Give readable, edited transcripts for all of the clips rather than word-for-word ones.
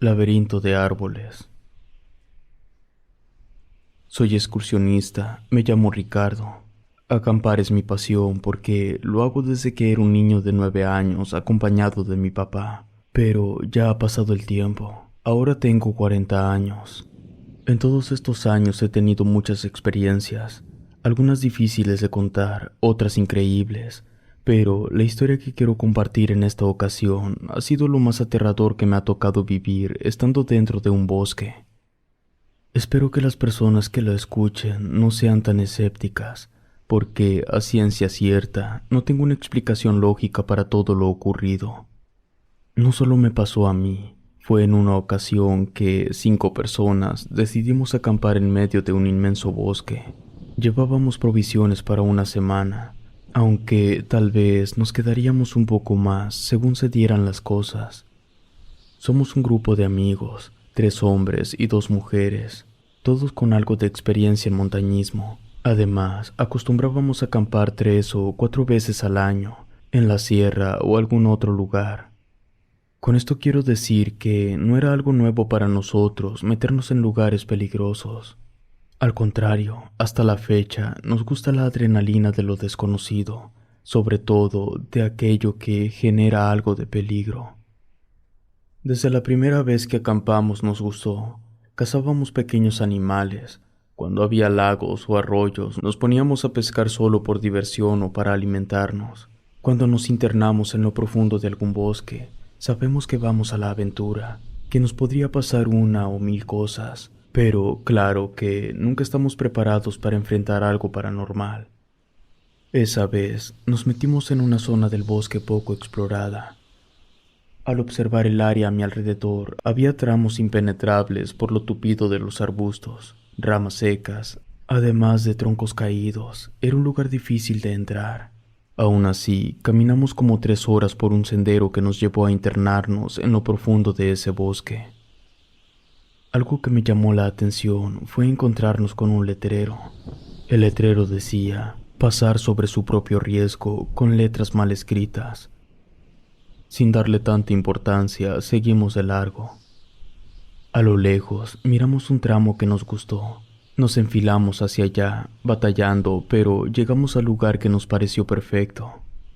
Laberinto de árboles. Soy excursionista, me llamo Ricardo. Acampar es mi pasión porque lo hago desde que era un niño de 9 años acompañado de mi papá. Pero ya ha pasado el tiempo. Ahora tengo 40 años. En todos estos años he tenido muchas experiencias, algunas difíciles de contar, otras increíbles, pero la historia que quiero compartir en esta ocasión ha sido lo más aterrador que me ha tocado vivir estando dentro de un bosque. Espero que las personas que lo escuchen no sean tan escépticas, porque a ciencia cierta no tengo una explicación lógica para todo lo ocurrido. No solo me pasó a mí, fue en una ocasión que 5 personas decidimos acampar en medio de un inmenso bosque. Llevábamos provisiones para una semana, aunque tal vez nos quedaríamos un poco más según se dieran las cosas. Somos un grupo de amigos, 3 hombres y 2 mujeres, todos con algo de experiencia en montañismo. Además, acostumbrábamos a acampar 3 o 4 veces al año, en la sierra o algún otro lugar. Con esto quiero decir que no era algo nuevo para nosotros meternos en lugares peligrosos. Al contrario, hasta la fecha nos gusta la adrenalina de lo desconocido, sobre todo de aquello que genera algo de peligro. Desde la primera vez que acampamos nos gustó. Cazábamos pequeños animales. Cuando había lagos o arroyos nos poníamos a pescar solo por diversión o para alimentarnos. Cuando nos internamos en lo profundo de algún bosque, sabemos que vamos a la aventura, que nos podría pasar una o 1000 cosas, pero claro que nunca estamos preparados para enfrentar algo paranormal. Esa vez nos metimos en una zona del bosque poco explorada. Al observar el área a mi alrededor, había tramos impenetrables por lo tupido de los arbustos, ramas secas, además de troncos caídos. Era un lugar difícil de entrar. Aún así, caminamos como 3 horas por un sendero que nos llevó a internarnos en lo profundo de ese bosque. Algo que me llamó la atención fue encontrarnos con un letrero. El letrero decía, pasar sobre su propio riesgo, con letras mal escritas. Sin darle tanta importancia, seguimos de largo. A lo lejos, miramos un tramo que nos gustó. Nos enfilamos hacia allá, batallando, pero llegamos al lugar que nos pareció perfecto.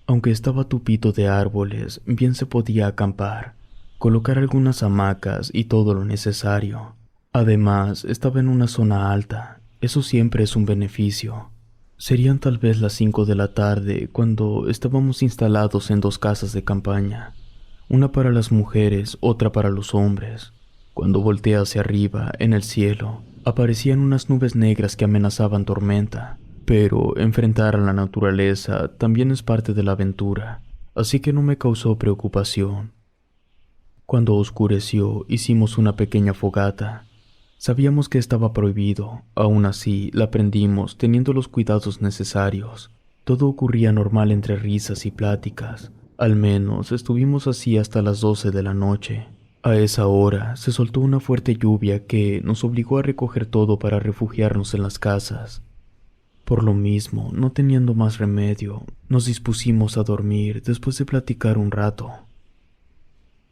Aunque estaba tupido de árboles, bien se podía acampar, colocar algunas hamacas y todo lo necesario. Además, estaba en una zona alta, eso siempre es un beneficio. Serían tal vez las 5 de la tarde cuando estábamos instalados en 2 casas de campaña, una para las mujeres, otra para los hombres. Cuando volteé hacia arriba, en el cielo, aparecían unas nubes negras que amenazaban tormenta, pero enfrentar a la naturaleza también es parte de la aventura, así que no me causó preocupación. Cuando oscureció, hicimos una pequeña fogata. Sabíamos que estaba prohibido, aún así la prendimos teniendo los cuidados necesarios. Todo ocurría normal entre risas y pláticas, al menos estuvimos así hasta las 12 de la noche. A esa hora se soltó una fuerte lluvia que nos obligó a recoger todo para refugiarnos en las casas. Por lo mismo, no teniendo más remedio, nos dispusimos a dormir después de platicar un rato.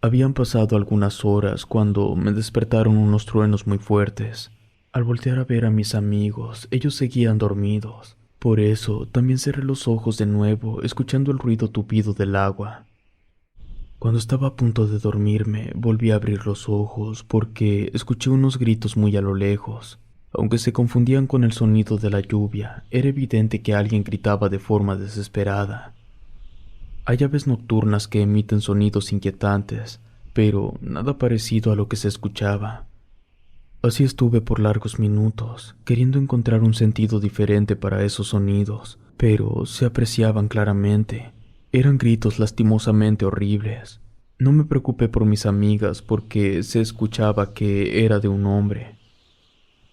Habían pasado algunas horas cuando me despertaron unos truenos muy fuertes. Al voltear a ver a mis amigos, ellos seguían dormidos. Por eso también cerré los ojos de nuevo, escuchando el ruido tupido del agua. Cuando estaba a punto de dormirme, volví a abrir los ojos porque escuché unos gritos muy a lo lejos. Aunque se confundían con el sonido de la lluvia, era evidente que alguien gritaba de forma desesperada. Hay aves nocturnas que emiten sonidos inquietantes, pero nada parecido a lo que se escuchaba. Así estuve por largos minutos, queriendo encontrar un sentido diferente para esos sonidos, pero se apreciaban claramente. Eran gritos lastimosamente horribles. No me preocupé por mis amigas porque se escuchaba que era de un hombre.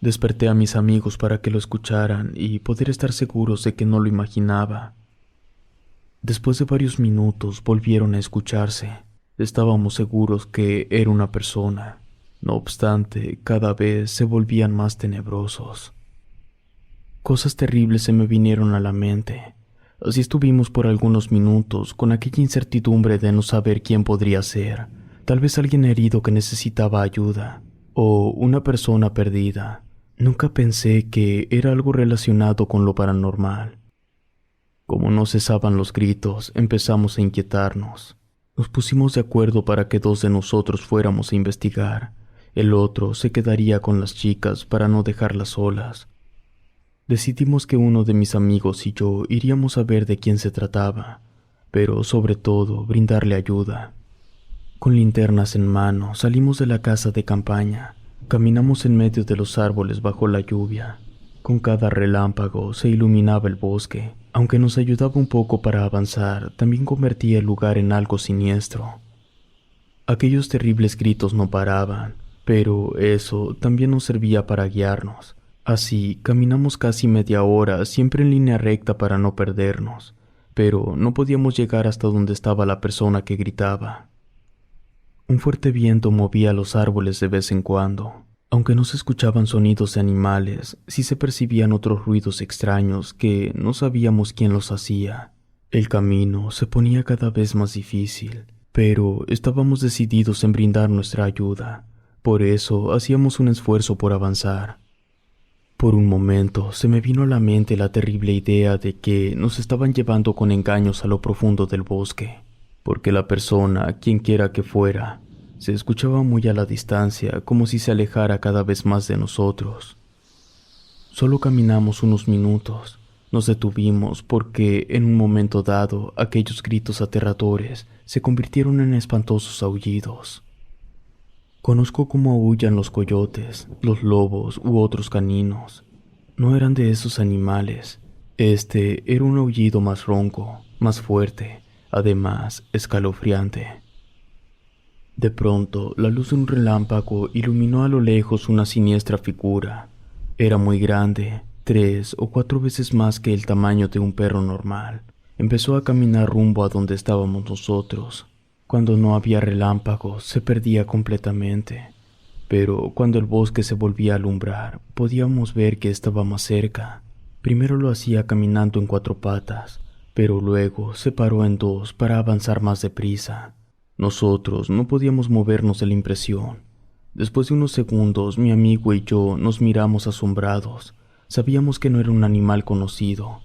Desperté a mis amigos para que lo escucharan y poder estar seguros de que no lo imaginaba. Después de varios minutos volvieron a escucharse. Estábamos seguros que era una persona. No obstante, cada vez se volvían más tenebrosos. Cosas terribles se me vinieron a la mente. Así estuvimos por algunos minutos con aquella incertidumbre de no saber quién podría ser, Tal vez alguien herido que necesitaba ayuda, o una persona perdida. Nunca pensé que era algo relacionado con lo paranormal. Como no cesaban los gritos, empezamos a inquietarnos. Nos pusimos de acuerdo para que 2 de nosotros fuéramos a investigar. El otro se quedaría con las chicas para no dejarlas solas. Decidimos que uno de mis amigos y yo iríamos a ver de quién se trataba, pero sobre todo brindarle ayuda. Con linternas en mano salimos de la casa de campaña. Caminamos en medio de los árboles bajo la lluvia. Con cada relámpago se iluminaba el bosque. Aunque nos ayudaba un poco para avanzar, también convertía el lugar en algo siniestro. Aquellos terribles gritos no paraban, pero eso también nos servía para guiarnos. Así, caminamos casi media hora, siempre en línea recta para no perdernos, pero no podíamos llegar hasta donde estaba la persona que gritaba. Un fuerte viento movía los árboles de vez en cuando. Aunque no se escuchaban sonidos de animales, sí se percibían otros ruidos extraños que no sabíamos quién los hacía. El camino se ponía cada vez más difícil, pero estábamos decididos en brindar nuestra ayuda. Por eso hacíamos un esfuerzo por avanzar. Por un momento se me vino a la mente la terrible idea de que nos estaban llevando con engaños a lo profundo del bosque, porque la persona, quien quiera que fuera, se escuchaba muy a la distancia, como si se alejara cada vez más de nosotros. Solo caminamos unos minutos. Nos detuvimos porque, en un momento dado, aquellos gritos aterradores se convirtieron en espantosos aullidos. Conozco cómo aúllan los coyotes, los lobos u otros caninos. No eran de esos animales. Este era un aullido más ronco, más fuerte, además escalofriante. De pronto, la luz de un relámpago iluminó a lo lejos una siniestra figura. Era muy grande, 3 o 4 veces más que el tamaño de un perro normal. Empezó a caminar rumbo a donde estábamos nosotros. Cuando no había relámpagos, se perdía completamente. Pero cuando el bosque se volvía a alumbrar, podíamos ver que estaba más cerca. Primero lo hacía caminando en 4 patas, pero luego se paró en 2 para avanzar más deprisa. Nosotros no podíamos movernos de la impresión. Después de unos segundos, mi amigo y yo nos miramos asombrados. Sabíamos que no era un animal conocido.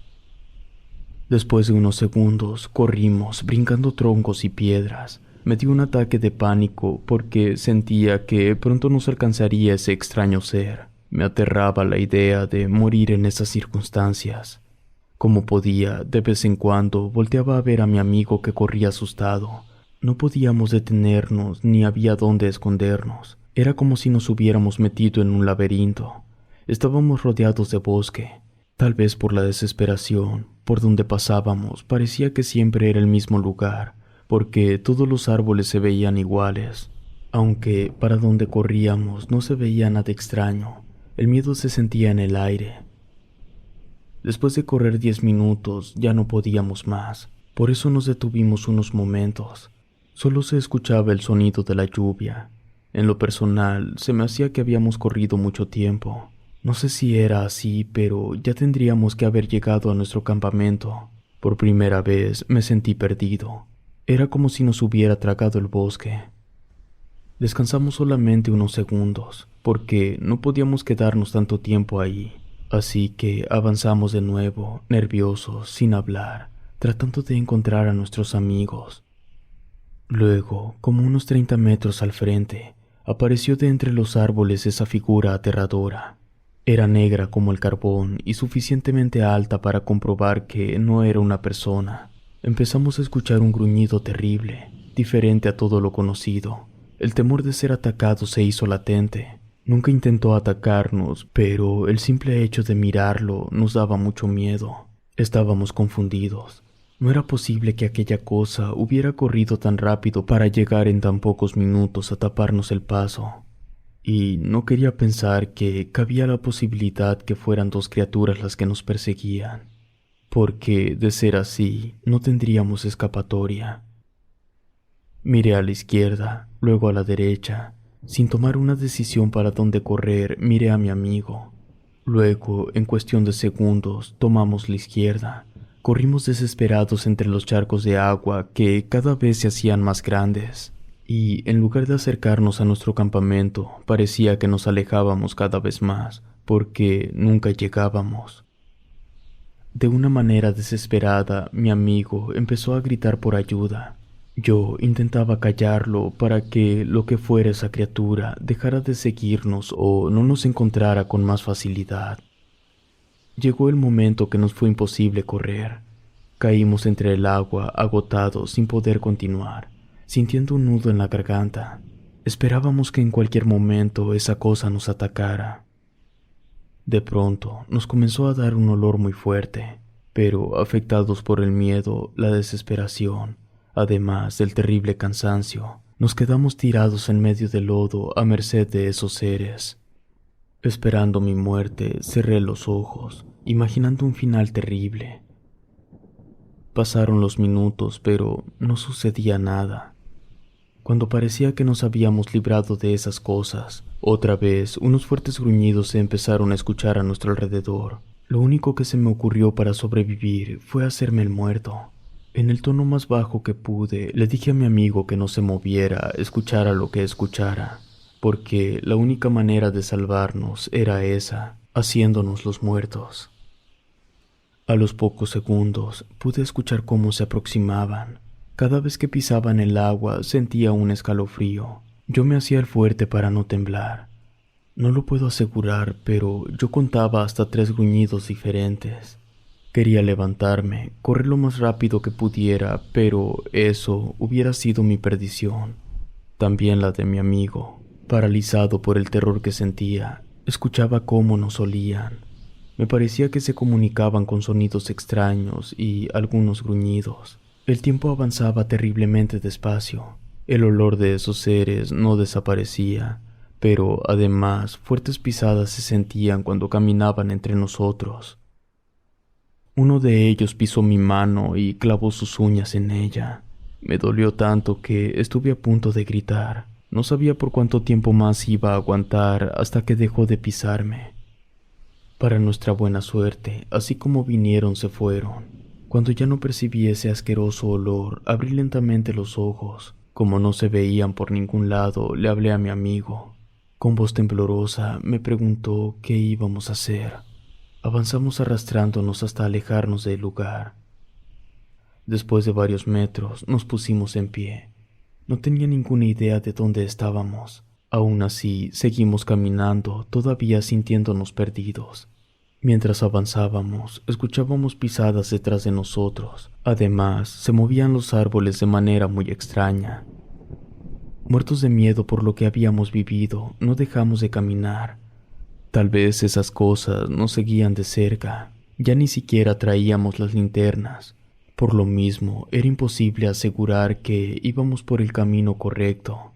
Después de unos segundos, corrimos, brincando troncos y piedras. Me dio un ataque de pánico porque sentía que pronto nos alcanzaría ese extraño ser. Me aterraba la idea de morir en esas circunstancias. Como podía, de vez en cuando, volteaba a ver a mi amigo que corría asustado. No podíamos detenernos ni había dónde escondernos. Era como si nos hubiéramos metido en un laberinto. Estábamos rodeados de bosque. Tal vez por la desesperación, por donde pasábamos, parecía que siempre era el mismo lugar, porque todos los árboles se veían iguales. Aunque para donde corríamos no se veía nada extraño, el miedo se sentía en el aire. Después de correr 10 minutos ya no podíamos más, por eso nos detuvimos unos momentos. Solo se escuchaba el sonido de la lluvia. En lo personal, se me hacía que habíamos corrido mucho tiempo. No sé si era así, pero ya tendríamos que haber llegado a nuestro campamento. Por primera vez me sentí perdido. Era como si nos hubiera tragado el bosque. Descansamos solamente unos segundos, porque no podíamos quedarnos tanto tiempo ahí. Así que avanzamos de nuevo, nerviosos, sin hablar, tratando de encontrar a nuestros amigos. Luego, como unos 30 metros al frente, apareció de entre los árboles esa figura aterradora. Era negra como el carbón y suficientemente alta para comprobar que no era una persona. Empezamos a escuchar un gruñido terrible, diferente a todo lo conocido. El temor de ser atacados se hizo latente. Nunca intentó atacarnos, pero el simple hecho de mirarlo nos daba mucho miedo. Estábamos confundidos. No era posible que aquella cosa hubiera corrido tan rápido para llegar en tan pocos minutos a taparnos el paso. Y no quería pensar que cabía la posibilidad que fueran 2 criaturas las que nos perseguían, porque de ser así no tendríamos escapatoria. Miré a la izquierda, luego a la derecha. Sin tomar una decisión para dónde correr, miré a mi amigo. Luego, en cuestión de segundos, tomamos la izquierda. Corrimos desesperados entre los charcos de agua que cada vez se hacían más grandes. y en lugar de acercarnos a nuestro campamento, parecía que nos alejábamos cada vez más, porque nunca llegábamos. De una manera desesperada, mi amigo empezó a gritar por ayuda. Yo intentaba callarlo para que lo que fuera esa criatura dejara de seguirnos o no nos encontrara con más facilidad. Llegó el momento que nos fue imposible correr. Caímos entre el agua, agotados, sin poder continuar, sintiendo un nudo en la garganta. Esperábamos que en cualquier momento esa cosa nos atacara. De pronto nos comenzó a dar un olor muy fuerte, pero afectados por el miedo, la desesperación, además del terrible cansancio, nos quedamos tirados en medio del lodo a merced de esos seres. Esperando mi muerte, cerré los ojos, imaginando un final terrible. Pasaron los minutos, pero no sucedía nada. Cuando parecía que nos habíamos librado de esas cosas, otra vez unos fuertes gruñidos se empezaron a escuchar a nuestro alrededor. Lo único que se me ocurrió para sobrevivir fue hacerme el muerto. En el tono más bajo que pude, le dije a mi amigo que no se moviera, escuchara lo que escuchara, porque la única manera de salvarnos era esa, haciéndonos los muertos. A los pocos segundos pude escuchar cómo se aproximaban. Cada vez que pisaban el agua sentía un escalofrío. Yo me hacía el fuerte para no temblar. No lo puedo asegurar, pero yo contaba hasta 3 gruñidos diferentes. Quería levantarme, correr lo más rápido que pudiera, pero eso hubiera sido mi perdición. También la de mi amigo. Paralizado por el terror que sentía, escuchaba cómo nos olían. Me parecía que se comunicaban con sonidos extraños y algunos gruñidos. El tiempo avanzaba terriblemente despacio. El olor de esos seres no desaparecía, pero además fuertes pisadas se sentían cuando caminaban entre nosotros. Uno de ellos pisó mi mano y clavó sus uñas en ella. Me dolió tanto que estuve a punto de gritar. No sabía por cuánto tiempo más iba a aguantar hasta que dejó de pisarme. Para nuestra buena suerte, así como vinieron se fueron. Cuando ya no percibí ese asqueroso olor, abrí lentamente los ojos. Como no se veían por ningún lado, le hablé a mi amigo. Con voz temblorosa me preguntó qué íbamos a hacer. Avanzamos arrastrándonos hasta alejarnos del lugar. Después de varios metros nos pusimos en pie. No tenía ninguna idea de dónde estábamos. Aún así, seguimos caminando, todavía sintiéndonos perdidos. Mientras avanzábamos, escuchábamos pisadas detrás de nosotros. Además, se movían los árboles de manera muy extraña. Muertos de miedo por lo que habíamos vivido, no dejamos de caminar. Tal vez esas cosas nos seguían de cerca. Ya ni siquiera traíamos las linternas. Por lo mismo, era imposible asegurar que íbamos por el camino correcto.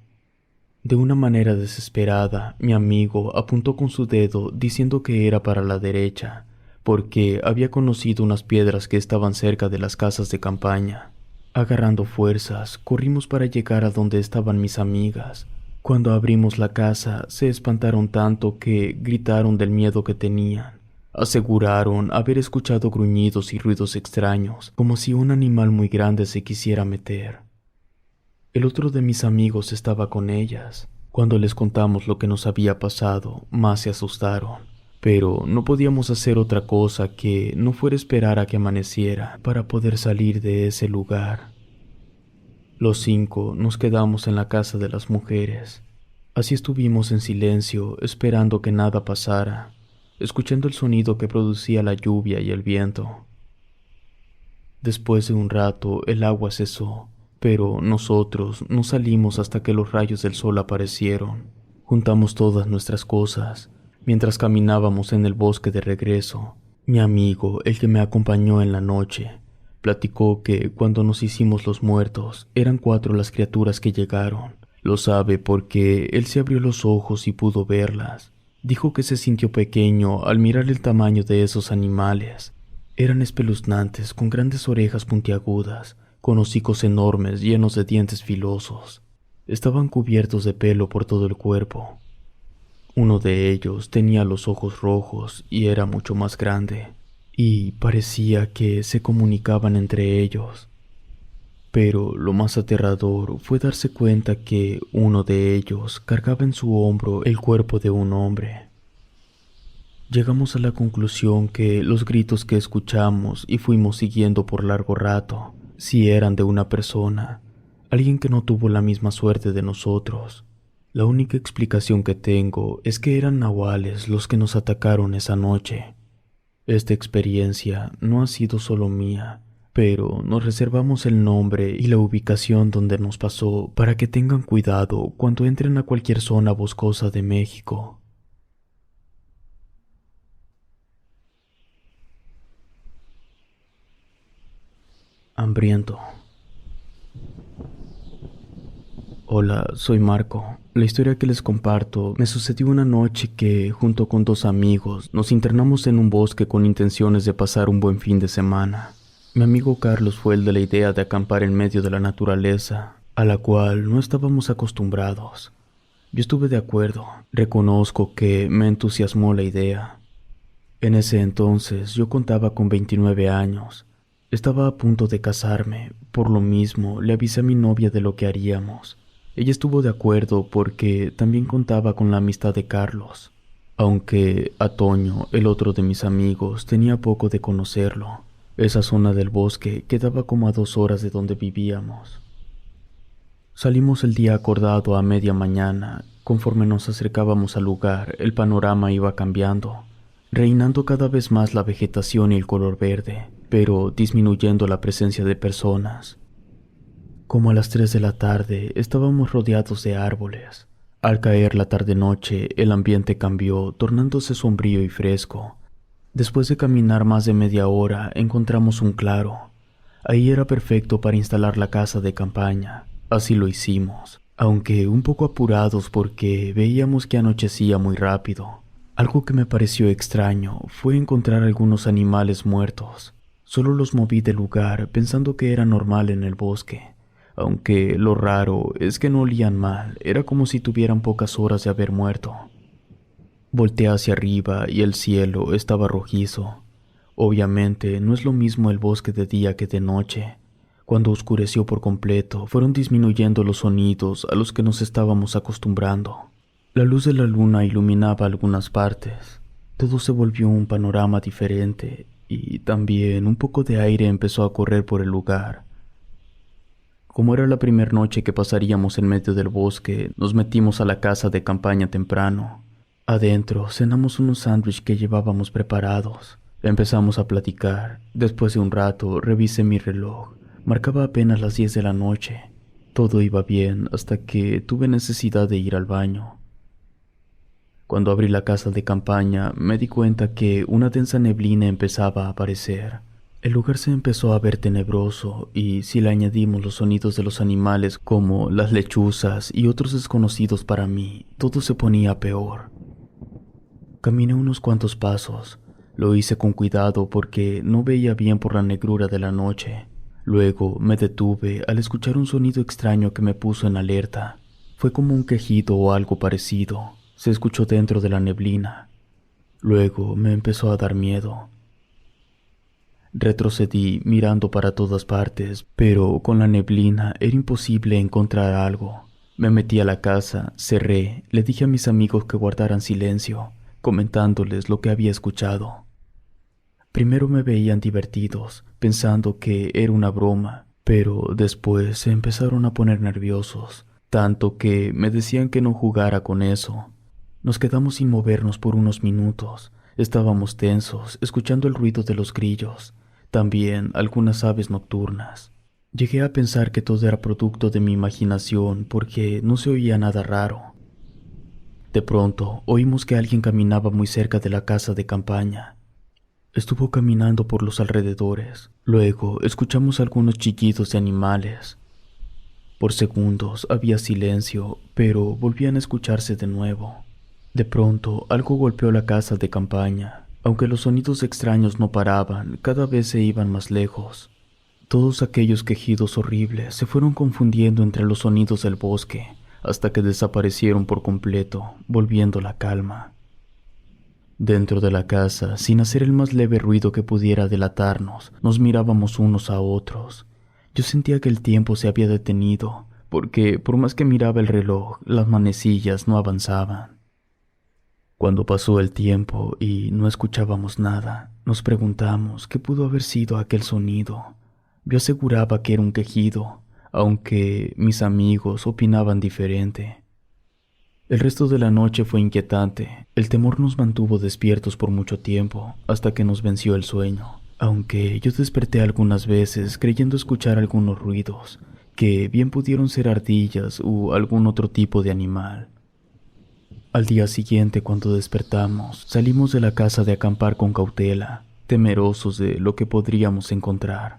De una manera desesperada, mi amigo apuntó con su dedo diciendo que era para la derecha, porque había conocido unas piedras que estaban cerca de las casas de campaña. Agarrando fuerzas, corrimos para llegar a donde estaban mis amigas. Cuando abrimos la casa, se espantaron tanto que gritaron del miedo que tenían. Aseguraron haber escuchado gruñidos y ruidos extraños, como si un animal muy grande se quisiera meter. El otro de mis amigos estaba con ellas. Cuando les contamos lo que nos había pasado, más se asustaron. Pero no podíamos hacer otra cosa que no fuera esperar a que amaneciera para poder salir de ese lugar. Los 5 nos quedamos en la casa de las mujeres. Así estuvimos en silencio, esperando que nada pasara, escuchando el sonido que producía la lluvia y el viento. Después de un rato, el agua cesó. Pero nosotros no salimos hasta que los rayos del sol aparecieron. Juntamos todas nuestras cosas. Mientras caminábamos en el bosque de regreso, mi amigo, el que me acompañó en la noche, platicó que cuando nos hicimos los muertos, eran 4 las criaturas que llegaron. Lo sabe porque él se abrió los ojos y pudo verlas. Dijo que se sintió pequeño al mirar el tamaño de esos animales. Eran espeluznantes, con grandes orejas puntiagudas, con hocicos enormes llenos de dientes filosos. Estaban cubiertos de pelo por todo el cuerpo. Uno de ellos tenía los ojos rojos y era mucho más grande, y parecía que se comunicaban entre ellos. Pero lo más aterrador fue darse cuenta que uno de ellos cargaba en su hombro el cuerpo de un hombre. Llegamos a la conclusión que los gritos que escuchamos y fuimos siguiendo por largo rato, si eran de una persona, alguien que no tuvo la misma suerte de nosotros. La única explicación que tengo es que eran nahuales los que nos atacaron esa noche. Esta experiencia no ha sido solo mía, pero nos reservamos el nombre y la ubicación donde nos pasó para que tengan cuidado cuando entren a cualquier zona boscosa de México. Hambriento. Hola, soy Marco. La historia que les comparto me sucedió una noche que, junto con dos amigos, nos internamos en un bosque con intenciones de pasar un buen fin de semana. Mi amigo Carlos fue el de la idea de acampar en medio de la naturaleza, a la cual no estábamos acostumbrados. Yo estuve de acuerdo, reconozco que me entusiasmó la idea. En ese entonces yo contaba con 29 años. Estaba a punto de casarme, por lo mismo le avisé a mi novia de lo que haríamos. Ella estuvo de acuerdo porque también contaba con la amistad de Carlos, aunque a Toño, el otro de mis amigos, tenía poco de conocerlo. Esa zona del bosque quedaba como a 2 horas de donde vivíamos. Salimos el día acordado a media mañana. Conforme nos acercábamos al lugar, el panorama iba cambiando, reinando cada vez más la vegetación y el color verde, pero disminuyendo la presencia de personas. Como a las 3 de la tarde estábamos rodeados de árboles. Al caer la tarde-noche, el ambiente cambió, tornándose sombrío y fresco. Después de caminar más de media hora, encontramos un claro. Ahí era perfecto para instalar la casa de campaña. Así lo hicimos, aunque un poco apurados porque veíamos que anochecía muy rápido. Algo que me pareció extraño fue encontrar algunos animales muertos. Solo los moví del lugar pensando que era normal en el bosque. Aunque lo raro es que no olían mal, era como si tuvieran pocas horas de haber muerto. Volteé hacia arriba y el cielo estaba rojizo. Obviamente no es lo mismo el bosque de día que de noche. Cuando oscureció por completo, fueron disminuyendo los sonidos a los que nos estábamos acostumbrando. La luz de la luna iluminaba algunas partes. Todo se volvió un panorama diferente y también un poco de aire empezó a correr por el lugar. Como era la primera noche que pasaríamos en medio del bosque, nos metimos a la casa de campaña temprano. Adentro cenamos unos sándwiches que llevábamos preparados. Empezamos a platicar. Después de un rato revisé mi reloj. Marcaba apenas las 10 de la noche. Todo iba bien hasta que tuve necesidad de ir al baño. Cuando abrí la casa de campaña me di cuenta que una densa neblina empezaba a aparecer. El lugar se empezó a ver tenebroso y si le añadimos los sonidos de los animales como las lechuzas y otros desconocidos para mí, todo se ponía peor. Caminé unos cuantos pasos. Lo hice con cuidado porque no veía bien por la negrura de la noche. Luego me detuve al escuchar un sonido extraño que me puso en alerta. Fue como un quejido o algo parecido. Se escuchó dentro de la neblina. Luego me empezó a dar miedo. Retrocedí mirando para todas partes, pero con la neblina era imposible encontrar algo. Me metí a la casa, cerré, le dije a mis amigos que guardaran silencio, comentándoles lo que había escuchado. Primero me veían divertidos, pensando que era una broma, pero después se empezaron a poner nerviosos, tanto que me decían que no jugara con eso. Nos quedamos sin movernos por unos minutos. Estábamos tensos, escuchando el ruido de los grillos, también algunas aves nocturnas. Llegué a pensar que todo era producto de mi imaginación porque no se oía nada raro. De pronto, oímos que alguien caminaba muy cerca de la casa de campaña. Estuvo caminando por los alrededores. Luego, escuchamos algunos chillidos de animales. Por segundos había silencio, pero volvían a escucharse de nuevo. De pronto, algo golpeó la casa de campaña. Aunque los sonidos extraños no paraban, cada vez se iban más lejos. Todos aquellos quejidos horribles se fueron confundiendo entre los sonidos del bosque, hasta que desaparecieron por completo, volviendo la calma. Dentro de la casa, sin hacer el más leve ruido que pudiera delatarnos, nos mirábamos unos a otros. Yo sentía que el tiempo se había detenido, porque por más que miraba el reloj, las manecillas no avanzaban. Cuando pasó el tiempo y no escuchábamos nada, nos preguntamos qué pudo haber sido aquel sonido. Yo aseguraba que era un quejido, aunque mis amigos opinaban diferente. El resto de la noche fue inquietante. El temor nos mantuvo despiertos por mucho tiempo, hasta que nos venció el sueño. Aunque yo desperté algunas veces creyendo escuchar algunos ruidos, que bien pudieron ser ardillas u algún otro tipo de animal. Al día siguiente, cuando despertamos, salimos de la casa de acampar con cautela, temerosos de lo que podríamos encontrar.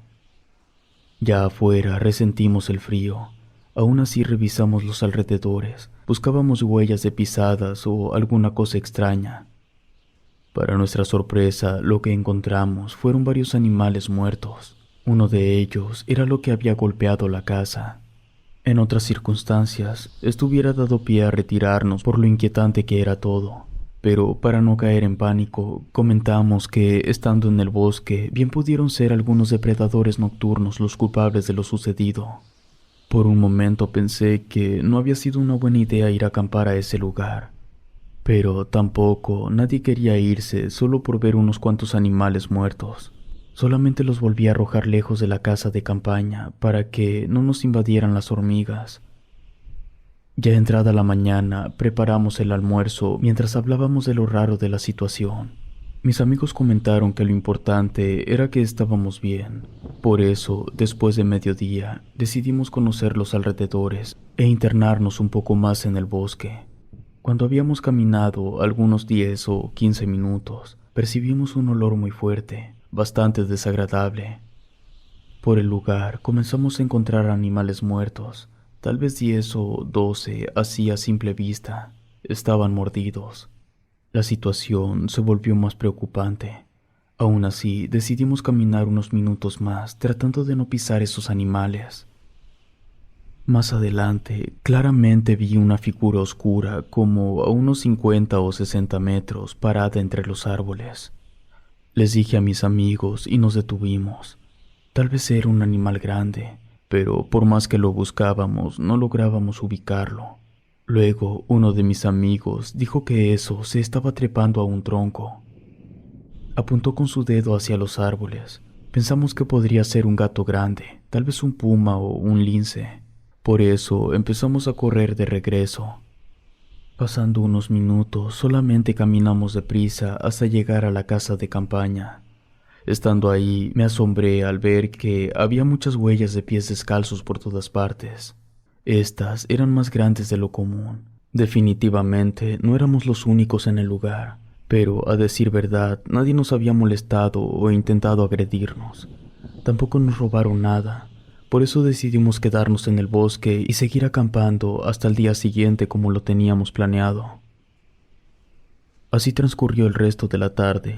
Ya afuera resentimos el frío. Aún así revisamos los alrededores, buscábamos huellas de pisadas o alguna cosa extraña. Para nuestra sorpresa, lo que encontramos fueron varios animales muertos. Uno de ellos era lo que había golpeado la casa. En otras circunstancias, esto hubiera dado pie a retirarnos por lo inquietante que era todo. Pero para no caer en pánico, comentamos que, estando en el bosque, bien pudieron ser algunos depredadores nocturnos los culpables de lo sucedido. Por un momento pensé que no había sido una buena idea ir a acampar a ese lugar. Pero tampoco nadie quería irse solo por ver unos cuantos animales muertos. Solamente los volví a arrojar lejos de la casa de campaña para que no nos invadieran las hormigas. Ya entrada la mañana, preparamos el almuerzo mientras hablábamos de lo raro de la situación. Mis amigos comentaron que lo importante era que estábamos bien. Por eso, después de mediodía, decidimos conocer los alrededores e internarnos un poco más en el bosque. Cuando habíamos caminado algunos 10 o 15 minutos, percibimos un olor muy fuerte, bastante desagradable. Por el lugar comenzamos a encontrar animales muertos, tal vez 10 o 12 así a simple vista. Estaban mordidos. La situación se volvió más preocupante. Aún así, decidimos caminar unos minutos más, tratando de no pisar esos animales. Más adelante, claramente vi una figura oscura, como a unos 50 o 60 metros, parada entre los árboles. Les dije a mis amigos y nos detuvimos. Tal vez era un animal grande, pero por más que lo buscábamos, no lográbamos ubicarlo. Luego, uno de mis amigos dijo que eso se estaba trepando a un tronco. Apuntó con su dedo hacia los árboles. Pensamos que podría ser un gato grande, tal vez un puma o un lince. Por eso empezamos a correr de regreso. Pasando unos minutos, solamente caminamos deprisa hasta llegar a la casa de campaña. Estando ahí, me asombré al ver que había muchas huellas de pies descalzos por todas partes. Estas eran más grandes de lo común. Definitivamente no éramos los únicos en el lugar, pero a decir verdad, nadie nos había molestado o intentado agredirnos. Tampoco nos robaron nada. Por eso decidimos quedarnos en el bosque y seguir acampando hasta el día siguiente como lo teníamos planeado. Así transcurrió el resto de la tarde.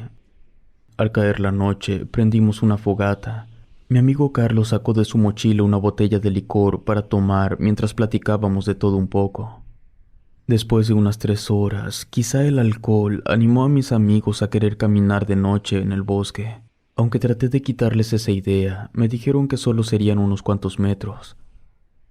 Al caer la noche, prendimos una fogata. Mi amigo Carlos sacó de su mochila una botella de licor para tomar mientras platicábamos de todo un poco. Después de unas 3 horas, quizá el alcohol animó a mis amigos a querer caminar de noche en el bosque. Aunque traté de quitarles esa idea, me dijeron que solo serían unos cuantos metros,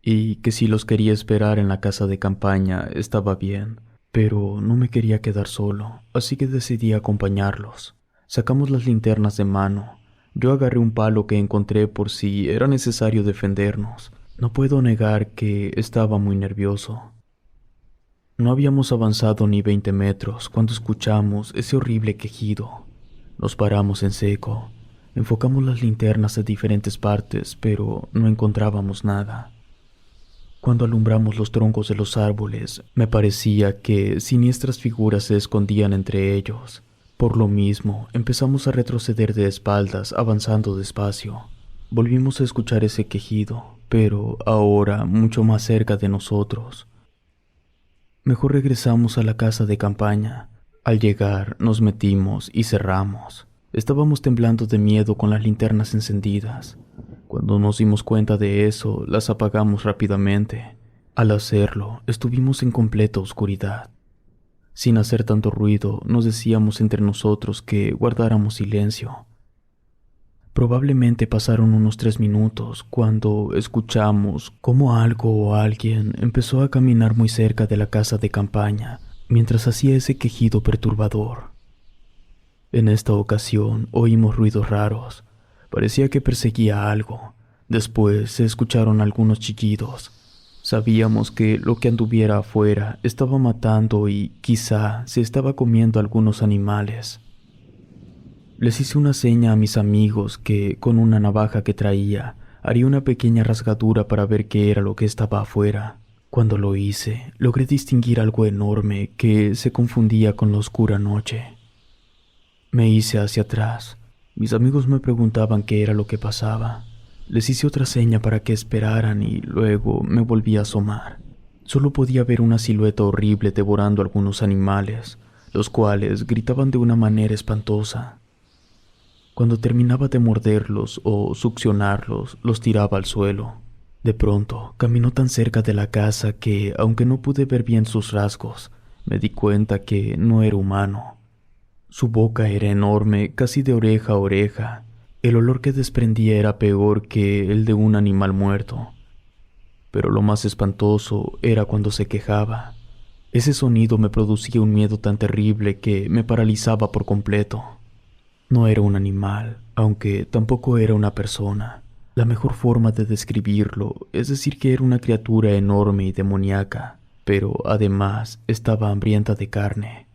y que si los quería esperar en la casa de campaña estaba bien, pero no me quería quedar solo, así que decidí acompañarlos. Sacamos las linternas de mano. Yo agarré un palo que encontré por si era necesario defendernos. No puedo negar que estaba muy nervioso. No habíamos avanzado ni 20 metros cuando escuchamos ese horrible quejido. Nos paramos en seco. Enfocamos las linternas a diferentes partes, pero no encontrábamos nada. Cuando alumbramos los troncos de los árboles, me parecía que siniestras figuras se escondían entre ellos. Por lo mismo, empezamos a retroceder de espaldas, avanzando despacio. Volvimos a escuchar ese quejido, pero ahora mucho más cerca de nosotros. Mejor regresamos a la casa de campaña. Al llegar, nos metimos y cerramos. Estábamos temblando de miedo con las linternas encendidas. Cuando nos dimos cuenta de eso, las apagamos rápidamente. Al hacerlo, estuvimos en completa oscuridad. Sin hacer tanto ruido, nos decíamos entre nosotros que guardáramos silencio. Probablemente pasaron unos 3 minutos cuando escuchamos cómo algo o alguien empezó a caminar muy cerca de la casa de campaña mientras hacía ese quejido perturbador. En esta ocasión oímos ruidos raros. Parecía que perseguía algo. Después se escucharon algunos chillidos. Sabíamos que lo que anduviera afuera estaba matando y quizá se estaba comiendo algunos animales. Les hice una seña a mis amigos que, con una navaja que traía, haría una pequeña rasgadura para ver qué era lo que estaba afuera. Cuando lo hice, logré distinguir algo enorme que se confundía con la oscura noche. Me hice hacia atrás. Mis amigos me preguntaban qué era lo que pasaba. Les hice otra seña para que esperaran y luego me volví a asomar. Solo podía ver una silueta horrible devorando algunos animales, los cuales gritaban de una manera espantosa. Cuando terminaba de morderlos o succionarlos, los tiraba al suelo. De pronto, caminó tan cerca de la casa que, aunque no pude ver bien sus rasgos, me di cuenta que no era humano. Su boca era enorme, casi de oreja a oreja. El olor que desprendía era peor que el de un animal muerto. Pero lo más espantoso era cuando se quejaba. Ese sonido me producía un miedo tan terrible que me paralizaba por completo. No era un animal, aunque tampoco era una persona. La mejor forma de describirlo es decir que era una criatura enorme y demoníaca, pero además estaba hambrienta de carne.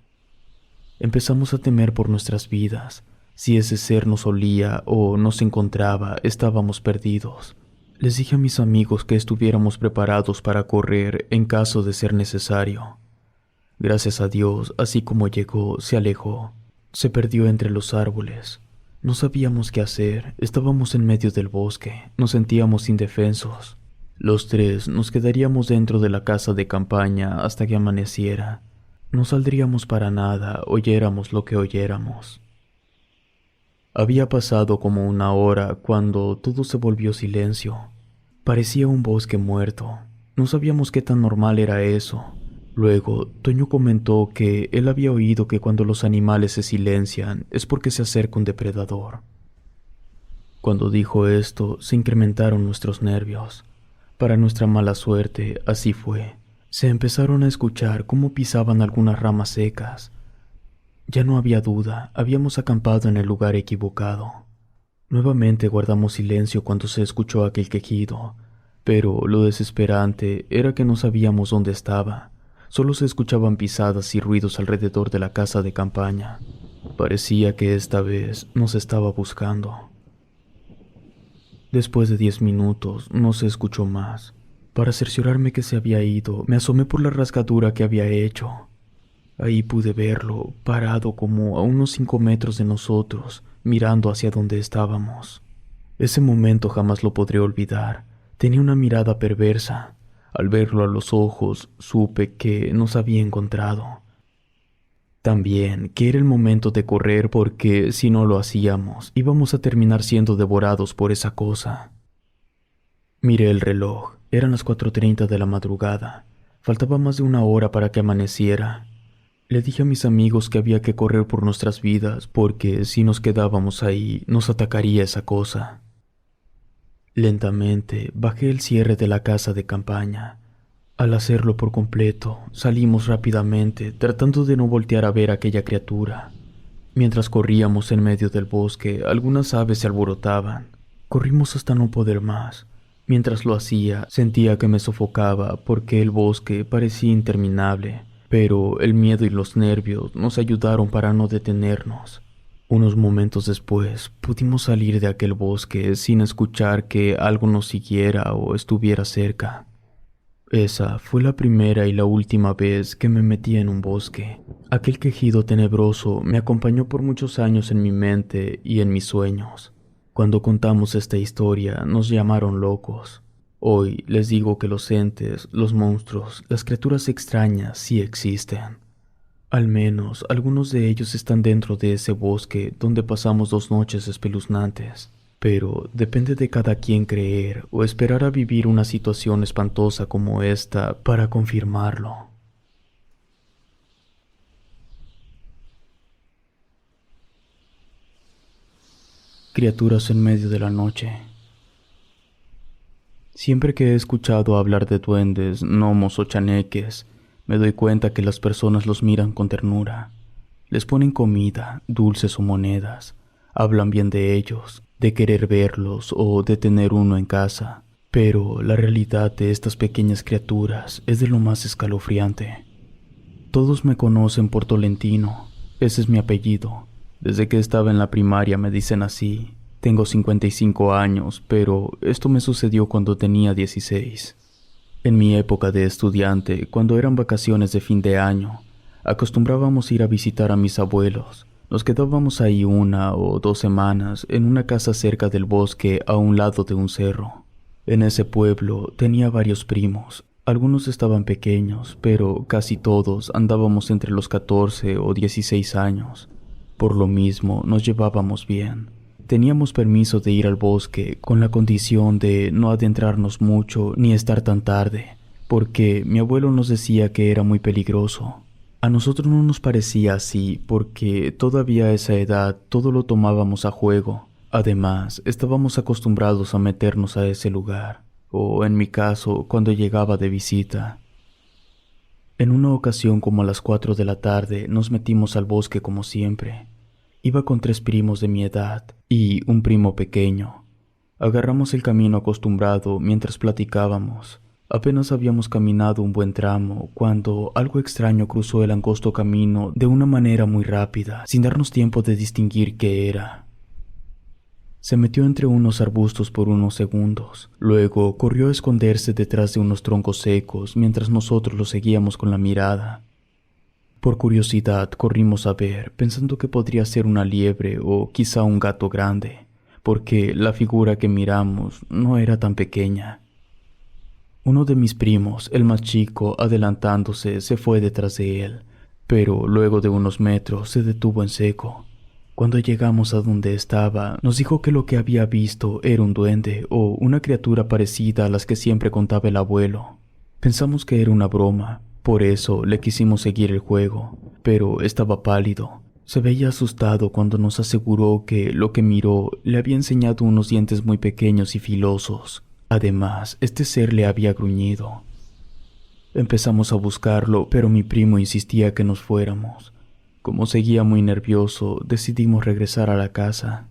Empezamos a temer por nuestras vidas. Si ese ser nos olía o nos encontraba, estábamos perdidos. Les dije a mis amigos que estuviéramos preparados para correr en caso de ser necesario. Gracias a Dios, así como llegó, se alejó. Se perdió entre los árboles. No sabíamos qué hacer, estábamos en medio del bosque, nos sentíamos indefensos. Los tres nos quedaríamos dentro de la casa de campaña hasta que amaneciera. No saldríamos para nada, oyéramos lo que oyéramos. Había pasado como una hora cuando todo se volvió silencio. Parecía un bosque muerto. No sabíamos qué tan normal era eso. Luego, Toño comentó que él había oído que cuando los animales se silencian es porque se acerca un depredador. Cuando dijo esto, se incrementaron nuestros nervios. Para nuestra mala suerte, así fue. Se empezaron a escuchar cómo pisaban algunas ramas secas. Ya no había duda, habíamos acampado en el lugar equivocado. Nuevamente guardamos silencio cuando se escuchó aquel quejido, pero lo desesperante era que no sabíamos dónde estaba. Solo se escuchaban pisadas y ruidos alrededor de la casa de campaña. Parecía que esta vez nos estaba buscando. Después de 10 minutos no se escuchó más. Para cerciorarme que se había ido, me asomé por la rasgadura que había hecho. Ahí pude verlo, parado como a unos 5 metros de nosotros, mirando hacia donde estábamos. Ese momento jamás lo podré olvidar. Tenía una mirada perversa. Al verlo a los ojos, supe que nos había encontrado. También que era el momento de correr porque si no lo hacíamos, íbamos a terminar siendo devorados por esa cosa. Miré el reloj. Eran las 4:30 de la madrugada. Faltaba más de una hora para que amaneciera. Le dije a mis amigos que había que correr por nuestras vidas porque si nos quedábamos ahí, nos atacaría esa cosa. Lentamente bajé el cierre de la casa de campaña. Al hacerlo por completo, salimos rápidamente, tratando de no voltear a ver a aquella criatura. Mientras corríamos en medio del bosque, algunas aves se alborotaban. Corrimos hasta no poder más. Mientras lo hacía, sentía que me sofocaba porque el bosque parecía interminable, pero el miedo y los nervios nos ayudaron para no detenernos. Unos momentos después, pudimos salir de aquel bosque sin escuchar que algo nos siguiera o estuviera cerca. Esa fue la primera y la última vez que me metí en un bosque. Aquel quejido tenebroso me acompañó por muchos años en mi mente y en mis sueños. Cuando contamos esta historia, nos llamaron locos. Hoy les digo que los entes, los monstruos, las criaturas extrañas sí existen. Al menos algunos de ellos están dentro de ese bosque donde pasamos 2 noches espeluznantes. Pero depende de cada quien creer o esperar a vivir una situación espantosa como esta para confirmarlo. criaturas en medio de la noche. Siempre que he escuchado hablar de duendes, gnomos o chaneques, me doy cuenta que las personas los miran con ternura. Les ponen comida, dulces o monedas. Hablan bien de ellos, de querer verlos o de tener uno en casa. Pero la realidad de estas pequeñas criaturas es de lo más escalofriante. Todos me conocen por Tolentino. Ese es mi apellido. Desde que estaba en la primaria me dicen así. Tengo 55 años, pero esto me sucedió cuando tenía 16. En mi época de estudiante, cuando eran vacaciones de fin de año, acostumbrábamos ir a visitar a mis abuelos. Nos quedábamos ahí 1 o 2 semanas en una casa cerca del bosque a un lado de un cerro. En ese pueblo tenía varios primos. Algunos estaban pequeños, pero casi todos andábamos entre los 14 o 16 años. Por lo mismo, nos llevábamos bien. Teníamos permiso de ir al bosque con la condición de no adentrarnos mucho ni estar tan tarde, porque mi abuelo nos decía que era muy peligroso. A nosotros no nos parecía así, porque todavía a esa edad todo lo tomábamos a juego. Además, estábamos acostumbrados a meternos a ese lugar, o en mi caso, cuando llegaba de visita. En una ocasión como a las 4 de la tarde nos metimos al bosque como siempre. Iba con 3 primos de mi edad y un primo pequeño. Agarramos el camino acostumbrado mientras platicábamos. Apenas habíamos caminado un buen tramo cuando algo extraño cruzó el angosto camino de una manera muy rápida, sin darnos tiempo de distinguir qué era. Se metió entre unos arbustos por unos segundos. Luego corrió a esconderse detrás de unos troncos secos mientras nosotros lo seguíamos con la mirada. Por curiosidad corrimos a ver, pensando que podría ser una liebre o quizá un gato grande, porque la figura que miramos no era tan pequeña. Uno de mis primos, el más chico, adelantándose, se fue detrás de él, pero luego de unos metros se detuvo en seco. Cuando llegamos a donde estaba, nos dijo que lo que había visto era un duende o una criatura parecida a las que siempre contaba el abuelo. Pensamos que era una broma. Por eso le quisimos seguir el juego, pero estaba pálido. Se veía asustado cuando nos aseguró que lo que miró le había enseñado unos dientes muy pequeños y filosos. Además, este ser le había gruñido. Empezamos a buscarlo, pero mi primo insistía que nos fuéramos. Como seguía muy nervioso, decidimos regresar a la casa.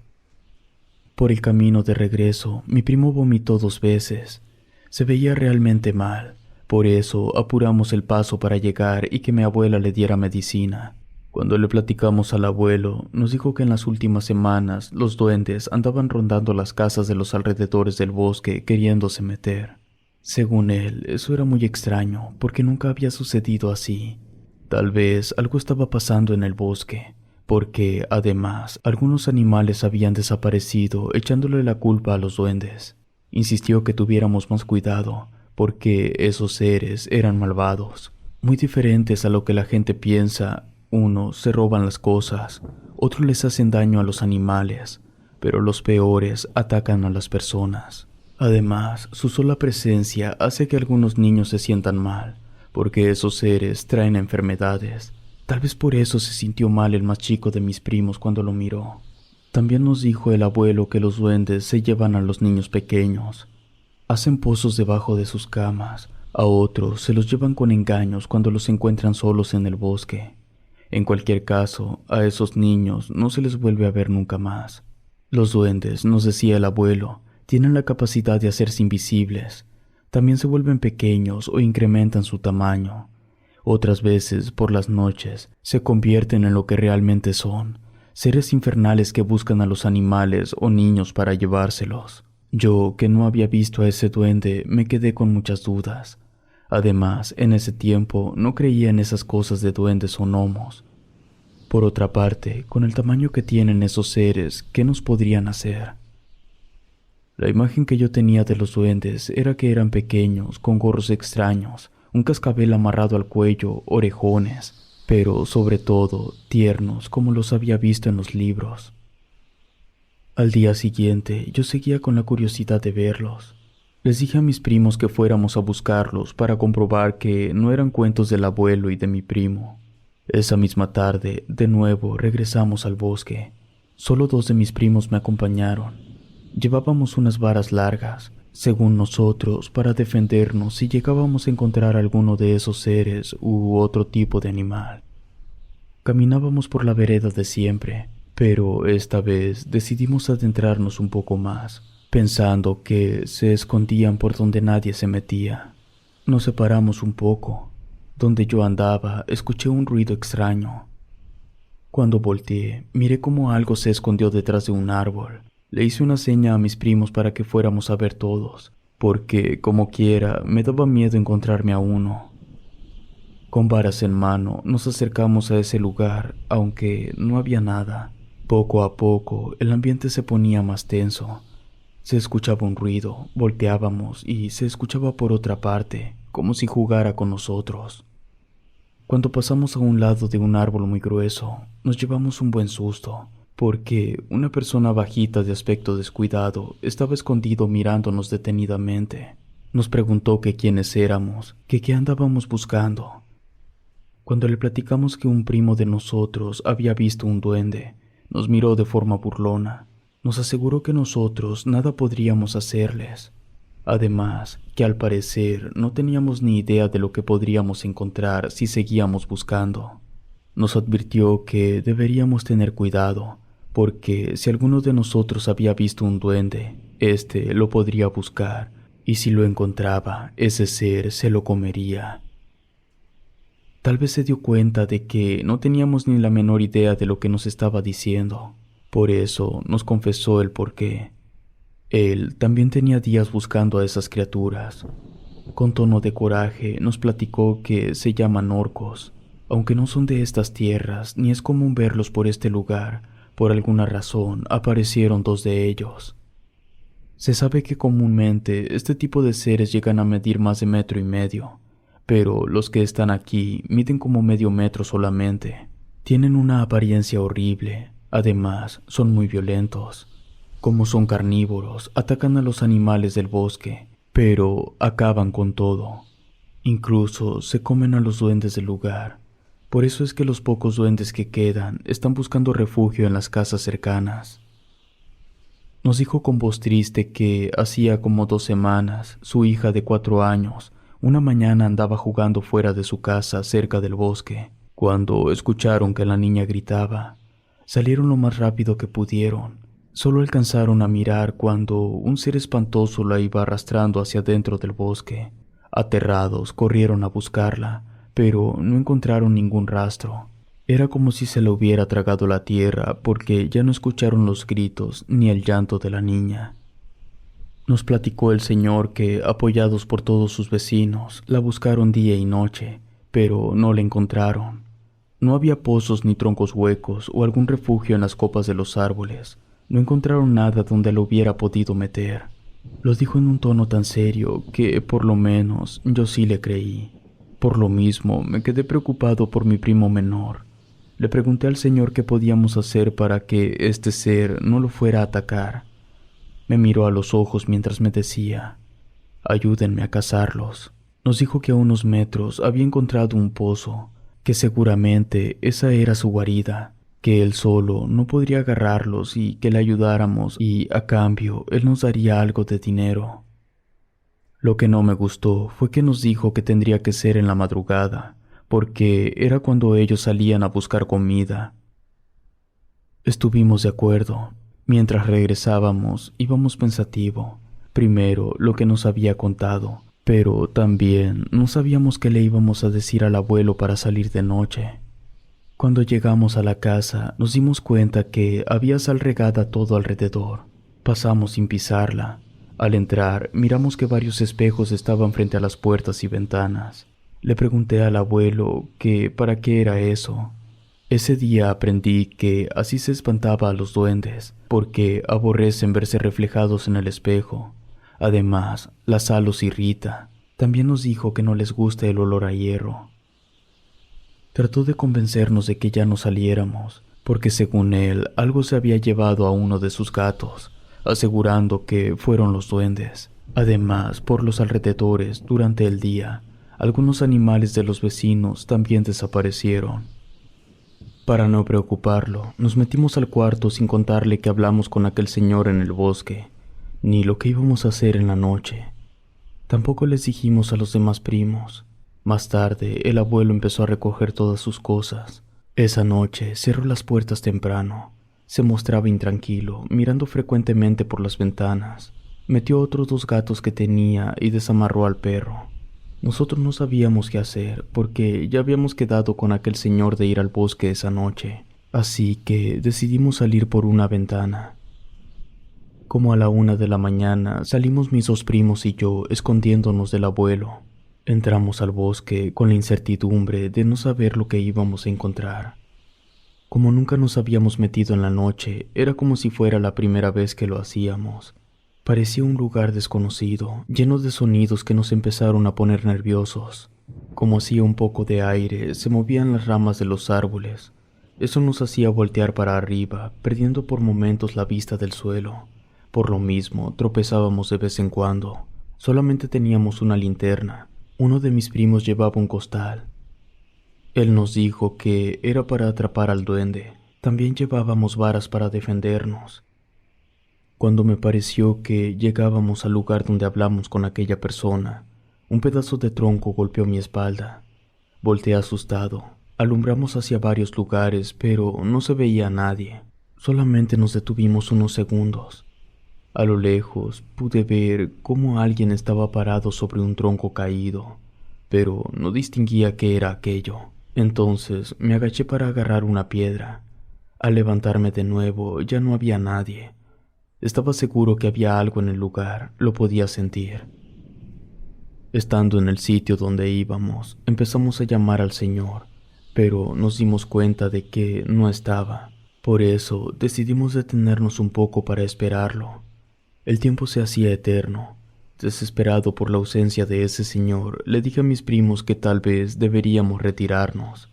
Por el camino de regreso, mi primo vomitó 2 veces. Se veía realmente mal. Por eso apuramos el paso para llegar y que mi abuela le diera medicina. Cuando le platicamos al abuelo, nos dijo que en las últimas semanas los duendes andaban rondando las casas de los alrededores del bosque queriéndose meter. Según él, eso era muy extraño porque nunca había sucedido así. Tal vez algo estaba pasando en el bosque, porque además algunos animales habían desaparecido echándole la culpa a los duendes. Insistió que tuviéramos más cuidado, porque esos seres eran malvados, muy diferentes a lo que la gente piensa. Unos se roban las cosas, otros les hacen daño a los animales, pero los peores atacan a las personas. Además, su sola presencia hace que algunos niños se sientan mal, porque esos seres traen enfermedades. Tal vez por eso se sintió mal el más chico de mis primos cuando lo miró. También nos dijo el abuelo que los duendes se llevan a los niños pequeños. Hacen pozos debajo de sus camas. A otros se los llevan con engaños cuando los encuentran solos en el bosque. En cualquier caso, a esos niños no se les vuelve a ver nunca más. Los duendes, nos decía el abuelo, tienen la capacidad de hacerse invisibles. También se vuelven pequeños o incrementan su tamaño. Otras veces, por las noches, se convierten en lo que realmente son, seres infernales que buscan a los animales o niños para llevárselos. Yo, que no había visto a ese duende, me quedé con muchas dudas. Además, en ese tiempo no creía en esas cosas de duendes o gnomos. Por otra parte, con el tamaño que tienen esos seres, ¿qué nos podrían hacer? La imagen que yo tenía de los duendes era que eran pequeños, con gorros extraños, un cascabel amarrado al cuello, orejones, pero sobre todo tiernos como los había visto en los libros. Al día siguiente, yo seguía con la curiosidad de verlos. Les dije a mis primos que fuéramos a buscarlos para comprobar que no eran cuentos del abuelo y de mi primo. Esa misma tarde, de nuevo, regresamos al bosque. Solo 2 de mis primos me acompañaron. Llevábamos unas varas largas, según nosotros, para defendernos si llegábamos a encontrar alguno de esos seres u otro tipo de animal. Caminábamos por la vereda de siempre, pero esta vez decidimos adentrarnos un poco más, pensando que se escondían por donde nadie se metía. Nos separamos un poco. Donde yo andaba, escuché un ruido extraño. Cuando volteé, miré cómo algo se escondió detrás de un árbol. Le hice una seña a mis primos para que fuéramos a ver todos, porque, como quiera, me daba miedo encontrarme a uno. Con varas en mano, nos acercamos a ese lugar, aunque no había nada. Poco a poco, el ambiente se ponía más tenso. Se escuchaba un ruido, volteábamos y se escuchaba por otra parte, como si jugara con nosotros. Cuando pasamos a un lado de un árbol muy grueso, nos llevamos un buen susto, porque una persona bajita de aspecto descuidado estaba escondido mirándonos detenidamente. Nos preguntó que quiénes éramos, que qué andábamos buscando. Cuando le platicamos que un primo de nosotros había visto un duende, nos miró de forma burlona. Nos aseguró que nosotros nada podríamos hacerles. Además, que al parecer no teníamos ni idea de lo que podríamos encontrar si seguíamos buscando. Nos advirtió que deberíamos tener cuidado, porque si alguno de nosotros había visto un duende, éste lo podría buscar, y si lo encontraba, ese ser se lo comería. Tal vez se dio cuenta de que no teníamos ni la menor idea de lo que nos estaba diciendo. Por eso nos confesó el porqué. Él también tenía días buscando a esas criaturas. Con tono de coraje nos platicó que se llaman orcos. Aunque no son de estas tierras ni es común verlos por este lugar, por alguna razón aparecieron 2 de ellos. Se sabe que comúnmente este tipo de seres llegan a medir más de 1,5 metros, pero los que están aquí miden como medio metro solamente. Tienen una apariencia horrible, además son muy violentos. Como son carnívoros, atacan a los animales del bosque, pero acaban con todo. Incluso se comen a los duendes del lugar. Por eso es que los pocos duendes que quedan están buscando refugio en las casas cercanas. Nos dijo con voz triste que hacía como 2 semanas, su hija de 4 años, una mañana andaba jugando fuera de su casa cerca del bosque, cuando escucharon que la niña gritaba. Salieron lo más rápido que pudieron. Solo alcanzaron a mirar cuando un ser espantoso la iba arrastrando hacia dentro del bosque. Aterrados, corrieron a buscarla, pero no encontraron ningún rastro. Era como si se la hubiera tragado la tierra, porque ya no escucharon los gritos ni el llanto de la niña. Nos platicó el señor que, apoyados por todos sus vecinos, la buscaron día y noche, pero no la encontraron. No había pozos ni troncos huecos o algún refugio en las copas de los árboles. No encontraron nada donde lo hubiera podido meter. Lo dijo en un tono tan serio que, por lo menos, yo sí le creí. Por lo mismo, me quedé preocupado por mi primo menor. Le pregunté al señor qué podíamos hacer para que este ser no lo fuera a atacar. Me miró a los ojos mientras me decía: «Ayúdenme a cazarlos». Nos dijo que a unos metros había encontrado un pozo, que seguramente esa era su guarida, que él solo no podría agarrarlos y que le ayudáramos y, a cambio, él nos daría algo de dinero. Lo que no me gustó fue que nos dijo que tendría que ser en la madrugada, porque era cuando ellos salían a buscar comida. Estuvimos de acuerdo. Mientras regresábamos, íbamos pensativo. Primero, lo que nos había contado, pero también no sabíamos qué le íbamos a decir al abuelo para salir de noche. Cuando llegamos a la casa, nos dimos cuenta que había sal regada todo alrededor. Pasamos sin pisarla. Al entrar, miramos que varios espejos estaban frente a las puertas y ventanas. Le pregunté al abuelo que para qué era eso. Ese día aprendí que así se espantaba a los duendes, porque aborrecen verse reflejados en el espejo. Además, la sal los irrita. También nos dijo que no les gusta el olor a hierro. Trató de convencernos de que ya no saliéramos, porque según él, algo se había llevado a uno de sus gatos, asegurando que fueron los duendes. Además, por los alrededores, durante el día, algunos animales de los vecinos también desaparecieron. Para no preocuparlo, nos metimos al cuarto sin contarle que hablamos con aquel señor en el bosque, ni lo que íbamos a hacer en la noche. Tampoco les dijimos a los demás primos. Más tarde, el abuelo empezó a recoger todas sus cosas. Esa noche cerró las puertas temprano. Se mostraba intranquilo, mirando frecuentemente por las ventanas. Metió otros 2 gatos que tenía y desamarró al perro. Nosotros no sabíamos qué hacer, porque ya habíamos quedado con aquel señor de ir al bosque esa noche. Así que decidimos salir por una ventana. Como a la 1 de la mañana salimos mis 2 primos y yo escondiéndonos del abuelo. Entramos al bosque con la incertidumbre de no saber lo que íbamos a encontrar. Como nunca nos habíamos metido en la noche, era como si fuera la primera vez que lo hacíamos. Parecía un lugar desconocido, lleno de sonidos que nos empezaron a poner nerviosos. Como hacía un poco de aire, se movían las ramas de los árboles. Eso nos hacía voltear para arriba, perdiendo por momentos la vista del suelo. Por lo mismo, tropezábamos de vez en cuando. Solamente teníamos una linterna. Uno de mis primos llevaba un costal. Él nos dijo que era para atrapar al duende. También llevábamos varas para defendernos. Cuando me pareció que llegábamos al lugar donde hablamos con aquella persona, un pedazo de tronco golpeó mi espalda. Volteé asustado. Alumbramos hacia varios lugares, pero no se veía a nadie. Solamente nos detuvimos unos segundos. A lo lejos pude ver cómo alguien estaba parado sobre un tronco caído, pero no distinguía qué era aquello. Entonces me agaché para agarrar una piedra. Al levantarme de nuevo ya no había nadie. Estaba seguro que había algo en el lugar, lo podía sentir. Estando en el sitio donde íbamos, empezamos a llamar al señor, pero nos dimos cuenta de que no estaba. Por eso decidimos detenernos un poco para esperarlo. El tiempo se hacía eterno. Desesperado por la ausencia de ese señor, le dije a mis primos que tal vez deberíamos retirarnos.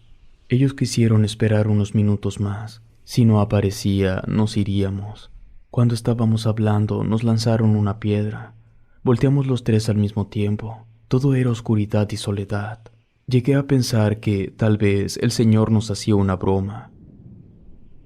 Ellos quisieron esperar unos minutos más. Si no aparecía, nos iríamos. Cuando estábamos hablando, nos lanzaron una piedra. Volteamos los 3 al mismo tiempo. Todo era oscuridad y soledad. Llegué a pensar que tal vez el señor nos hacía una broma.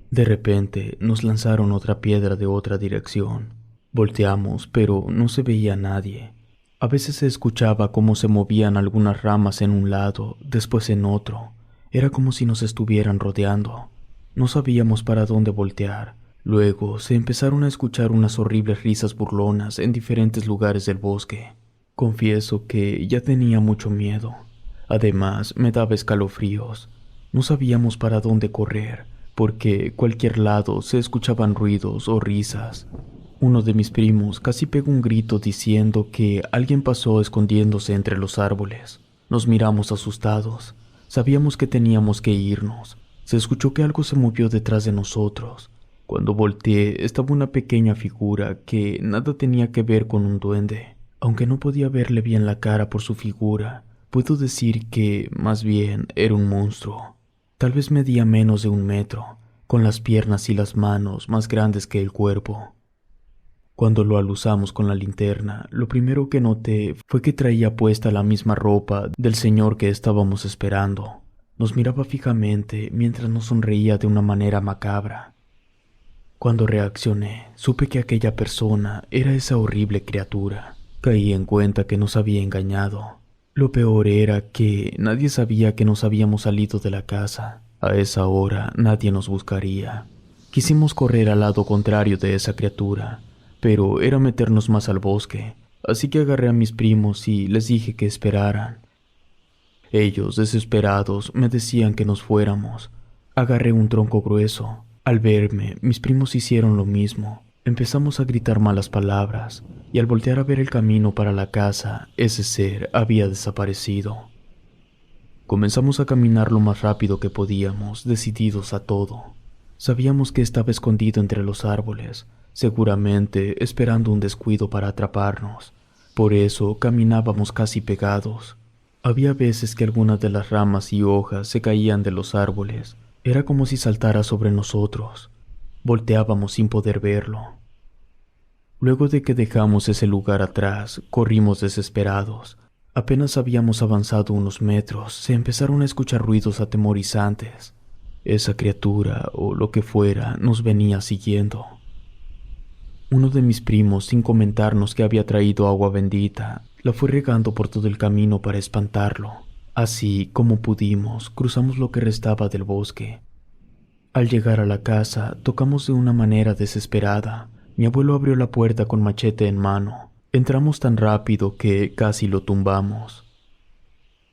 De repente, nos lanzaron otra piedra de otra dirección. Volteamos, pero no se veía a nadie. A veces se escuchaba cómo se movían algunas ramas en un lado, después en otro. Era como si nos estuvieran rodeando. No sabíamos para dónde voltear. Luego se empezaron a escuchar unas horribles risas burlonas en diferentes lugares del bosque. Confieso que ya tenía mucho miedo. Además, me daba escalofríos. No sabíamos para dónde correr, porque cualquier lado se escuchaban ruidos o risas. Uno de mis primos casi pegó un grito diciendo que alguien pasó escondiéndose entre los árboles. Nos miramos asustados. Sabíamos que teníamos que irnos. Se escuchó que algo se movió detrás de nosotros. Cuando volteé, estaba una pequeña figura que nada tenía que ver con un duende. Aunque no podía verle bien la cara por su figura, puedo decir que, más bien, era un monstruo. Tal vez medía menos de 1 metro, con las piernas y las manos más grandes que el cuerpo. Cuando lo aluzamos con la linterna, lo primero que noté fue que traía puesta la misma ropa del señor que estábamos esperando. Nos miraba fijamente mientras nos sonreía de una manera macabra. Cuando reaccioné, supe que aquella persona era esa horrible criatura. Caí en cuenta que nos había engañado. Lo peor era que nadie sabía que nos habíamos salido de la casa. A esa hora nadie nos buscaría. Quisimos correr al lado contrario de esa criatura, pero era meternos más al bosque, así que agarré a mis primos y les dije que esperaran. Ellos, desesperados, me decían que nos fuéramos. Agarré un tronco grueso. Al verme, mis primos hicieron lo mismo. Empezamos a gritar malas palabras, y al voltear a ver el camino para la casa, ese ser había desaparecido. Comenzamos a caminar lo más rápido que podíamos, decididos a todo. Sabíamos que estaba escondido entre los árboles, seguramente esperando un descuido para atraparnos. Por eso caminábamos casi pegados. Había veces que algunas de las ramas y hojas se caían de los árboles. Era como si saltara sobre nosotros. Volteábamos sin poder verlo. Luego de que dejamos ese lugar atrás, corrimos desesperados. Apenas habíamos avanzado unos metros, se empezaron a escuchar ruidos atemorizantes. Esa criatura o lo que fuera nos venía siguiendo. Uno de mis primos, sin comentarnos que había traído agua bendita, la fue regando por todo el camino para espantarlo. Así como pudimos, cruzamos lo que restaba del bosque. Al llegar a la casa, tocamos de una manera desesperada. Mi abuelo abrió la puerta con machete en mano. Entramos tan rápido que casi lo tumbamos.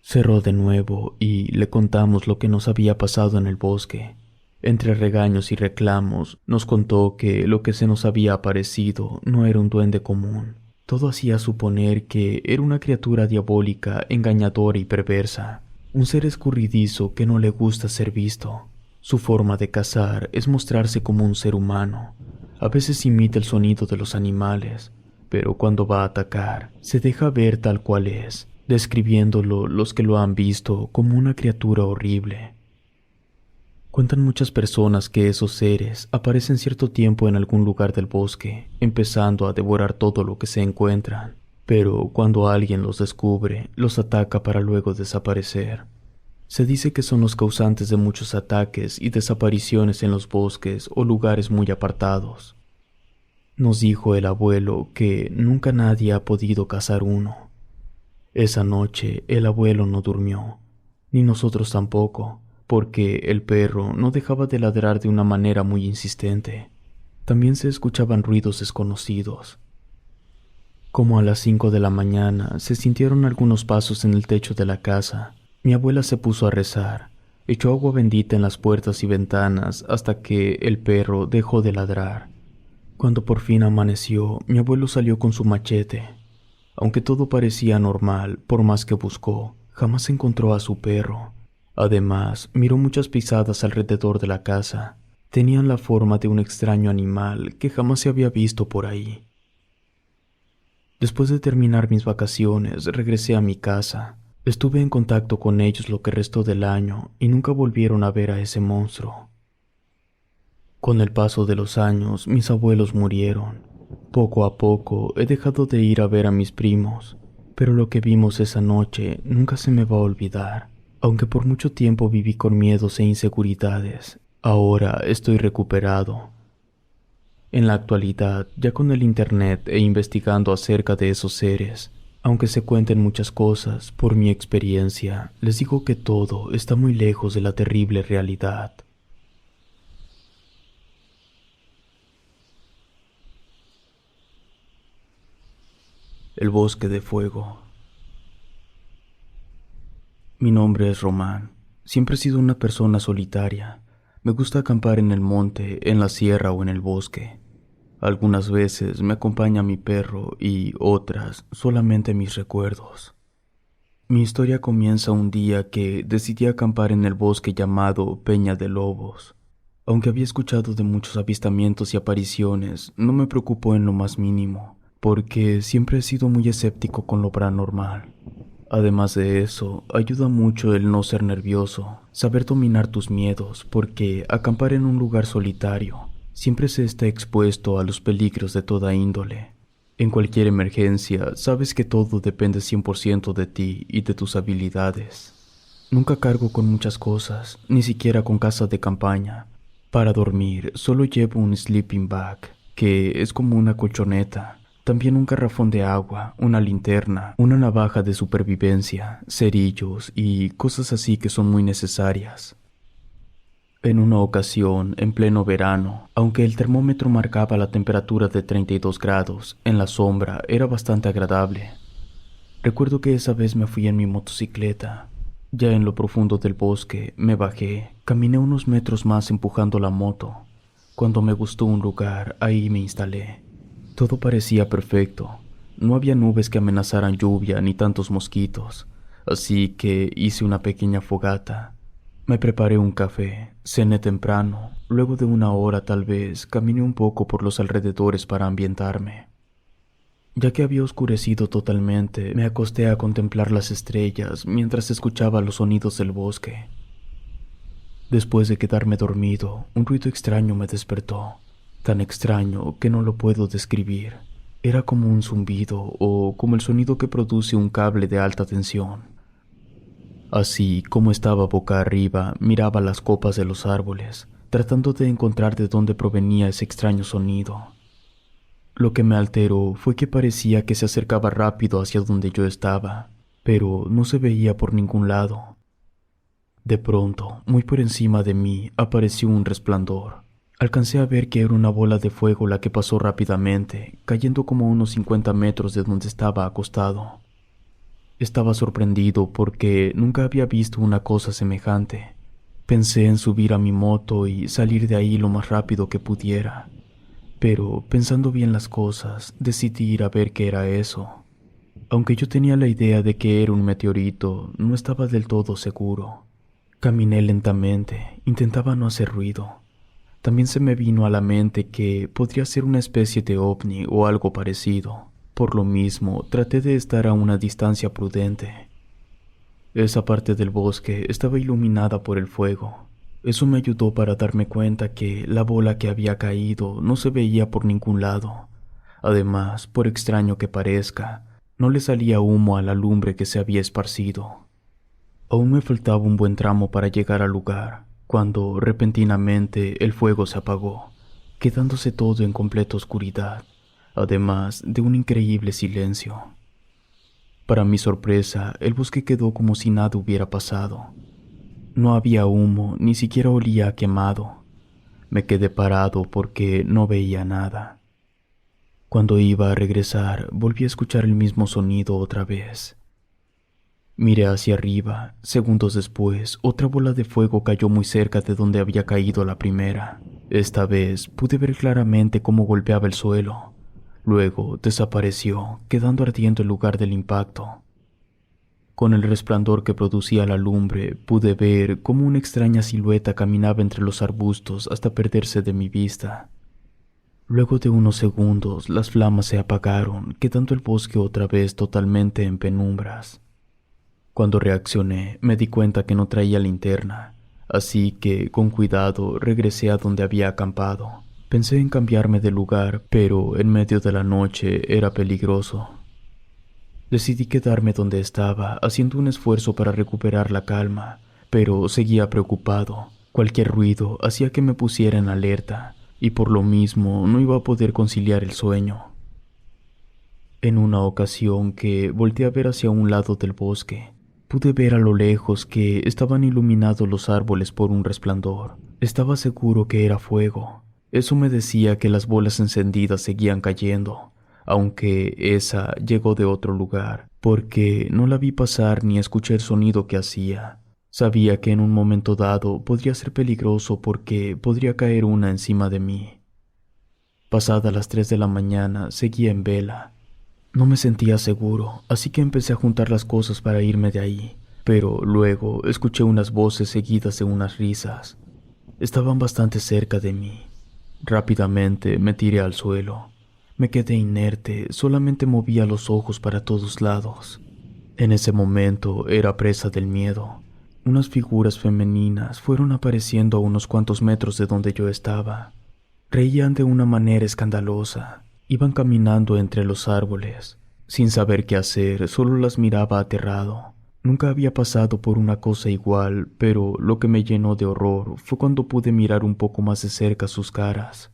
Cerró de nuevo y le contamos lo que nos había pasado en el bosque. Entre regaños y reclamos, nos contó que lo que se nos había aparecido no era un duende común. Todo hacía suponer que era una criatura diabólica, engañadora y perversa. Un ser escurridizo que no le gusta ser visto. Su forma de cazar es mostrarse como un ser humano. A veces imita el sonido de los animales, pero cuando va a atacar, se deja ver tal cual es, describiéndolo los que lo han visto como una criatura horrible. Cuentan muchas personas que esos seres aparecen cierto tiempo en algún lugar del bosque, empezando a devorar todo lo que se encuentran, pero cuando alguien los descubre, los ataca para luego desaparecer. Se dice que son los causantes de muchos ataques y desapariciones en los bosques o lugares muy apartados. Nos dijo el abuelo que nunca nadie ha podido cazar uno. Esa noche el abuelo no durmió, ni nosotros tampoco, porque el perro no dejaba de ladrar de una manera muy insistente. También se escuchaban ruidos desconocidos. Como a las 5 de la mañana se sintieron algunos pasos en el techo de la casa. Mi abuela se puso a rezar, echó agua bendita en las puertas y ventanas hasta que el perro dejó de ladrar. Cuando por fin amaneció, mi abuelo salió con su machete. Aunque todo parecía normal, por más que buscó, jamás encontró a su perro. Además, miró muchas pisadas alrededor de la casa. Tenían la forma de un extraño animal que jamás se había visto por ahí. Después de terminar mis vacaciones, regresé a mi casa. Estuve en contacto con ellos lo que restó del año y nunca volvieron a ver a ese monstruo. Con el paso de los años, mis abuelos murieron. Poco a poco he dejado de ir a ver a mis primos, pero lo que vimos esa noche nunca se me va a olvidar. Aunque por mucho tiempo viví con miedos e inseguridades, ahora estoy recuperado. En la actualidad, ya con el internet e investigando acerca de esos seres, aunque se cuenten muchas cosas, por mi experiencia, les digo que todo está muy lejos de la terrible realidad. El bosque de fuego. Mi nombre es Román. Siempre he sido una persona solitaria. Me gusta acampar en el monte, en la sierra o en el bosque. Algunas veces me acompaña mi perro y otras solamente mis recuerdos. Mi historia comienza un día que decidí acampar en el bosque llamado Peña de Lobos. Aunque había escuchado de muchos avistamientos y apariciones, no me preocupó en lo más mínimo, porque siempre he sido muy escéptico con lo paranormal. Además de eso, ayuda mucho el no ser nervioso, saber dominar tus miedos, porque acampar en un lugar solitario siempre se está expuesto a los peligros de toda índole. En cualquier emergencia, sabes que todo depende 100% de ti y de tus habilidades. Nunca cargo con muchas cosas, ni siquiera con casa de campaña. Para dormir, solo llevo un sleeping bag, que es como una colchoneta. También un garrafón de agua, una linterna, una navaja de supervivencia, cerillos y cosas así que son muy necesarias. En una ocasión, en pleno verano, aunque el termómetro marcaba la temperatura de 32 grados, en la sombra era bastante agradable. Recuerdo que esa vez me fui en mi motocicleta. Ya en lo profundo del bosque, me bajé, caminé unos metros más empujando la moto. Cuando me gustó un lugar, ahí me instalé. Todo parecía perfecto. No había nubes que amenazaran lluvia ni tantos mosquitos, así que hice una pequeña fogata. Me preparé un café, cené temprano, luego de una hora tal vez caminé un poco por los alrededores para ambientarme. Ya que había oscurecido totalmente, me acosté a contemplar las estrellas mientras escuchaba los sonidos del bosque. Después de quedarme dormido, un ruido extraño me despertó. Tan extraño que no lo puedo describir. Era como un zumbido o como el sonido que produce un cable de alta tensión. Así como estaba boca arriba, miraba las copas de los árboles, tratando de encontrar de dónde provenía ese extraño sonido. Lo que me alteró fue que parecía que se acercaba rápido hacia donde yo estaba, pero no se veía por ningún lado. De pronto, muy por encima de mí, apareció un resplandor. Alcancé a ver que era una bola de fuego la que pasó rápidamente, cayendo como a unos 50 metros de donde estaba acostado. Estaba sorprendido porque nunca había visto una cosa semejante. Pensé en subir a mi moto y salir de ahí lo más rápido que pudiera. Pero, pensando bien las cosas, decidí ir a ver qué era eso. Aunque yo tenía la idea de que era un meteorito, no estaba del todo seguro. Caminé lentamente, intentaba no hacer ruido. También se me vino a la mente que podría ser una especie de ovni o algo parecido. Por lo mismo, traté de estar a una distancia prudente. Esa parte del bosque estaba iluminada por el fuego. Eso me ayudó para darme cuenta que la bola que había caído no se veía por ningún lado. Además, por extraño que parezca, no le salía humo a la lumbre que se había esparcido. Aún me faltaba un buen tramo para llegar al lugar, cuando repentinamente el fuego se apagó, quedándose todo en completa oscuridad, además de un increíble silencio. Para mi sorpresa, el bosque quedó como si nada hubiera pasado. No había humo, ni siquiera olía a quemado. Me quedé parado porque no veía nada. Cuando iba a regresar, volví a escuchar el mismo sonido otra vez. Miré hacia arriba. Segundos después, otra bola de fuego cayó muy cerca de donde había caído la primera. Esta vez pude ver claramente cómo golpeaba el suelo. Luego desapareció, quedando ardiendo el lugar del impacto. Con el resplandor que producía la lumbre, pude ver cómo una extraña silueta caminaba entre los arbustos hasta perderse de mi vista. Luego de unos segundos, las flamas se apagaron, quedando el bosque otra vez totalmente en penumbras. Cuando reaccioné, me di cuenta que no traía linterna, así que, con cuidado, regresé a donde había acampado. Pensé en cambiarme de lugar, pero en medio de la noche era peligroso. Decidí quedarme donde estaba, haciendo un esfuerzo para recuperar la calma, pero seguía preocupado. Cualquier ruido hacía que me pusiera en alerta, y por lo mismo no iba a poder conciliar el sueño. En una ocasión que volteé a ver hacia un lado del bosque, pude ver a lo lejos que estaban iluminados los árboles por un resplandor. Estaba seguro que era fuego. Eso me decía que las bolas encendidas seguían cayendo, aunque esa llegó de otro lugar, porque no la vi pasar ni escuché el sonido que hacía. Sabía que en un momento dado podría ser peligroso porque podría caer una encima de mí. Pasadas las 3 de la mañana, seguía en vela. No me sentía seguro, así que empecé a juntar las cosas para irme de ahí, pero luego escuché unas voces seguidas de unas risas. Estaban bastante cerca de mí. Rápidamente me tiré al suelo. Me quedé inerte, solamente movía los ojos para todos lados. En ese momento era presa del miedo. Unas figuras femeninas fueron apareciendo a unos cuantos metros de donde yo estaba. Reían de una manera escandalosa. Iban caminando entre los árboles. Sin saber qué hacer, solo las miraba aterrado. Nunca había pasado por una cosa igual, pero lo que me llenó de horror fue cuando pude mirar un poco más de cerca sus caras.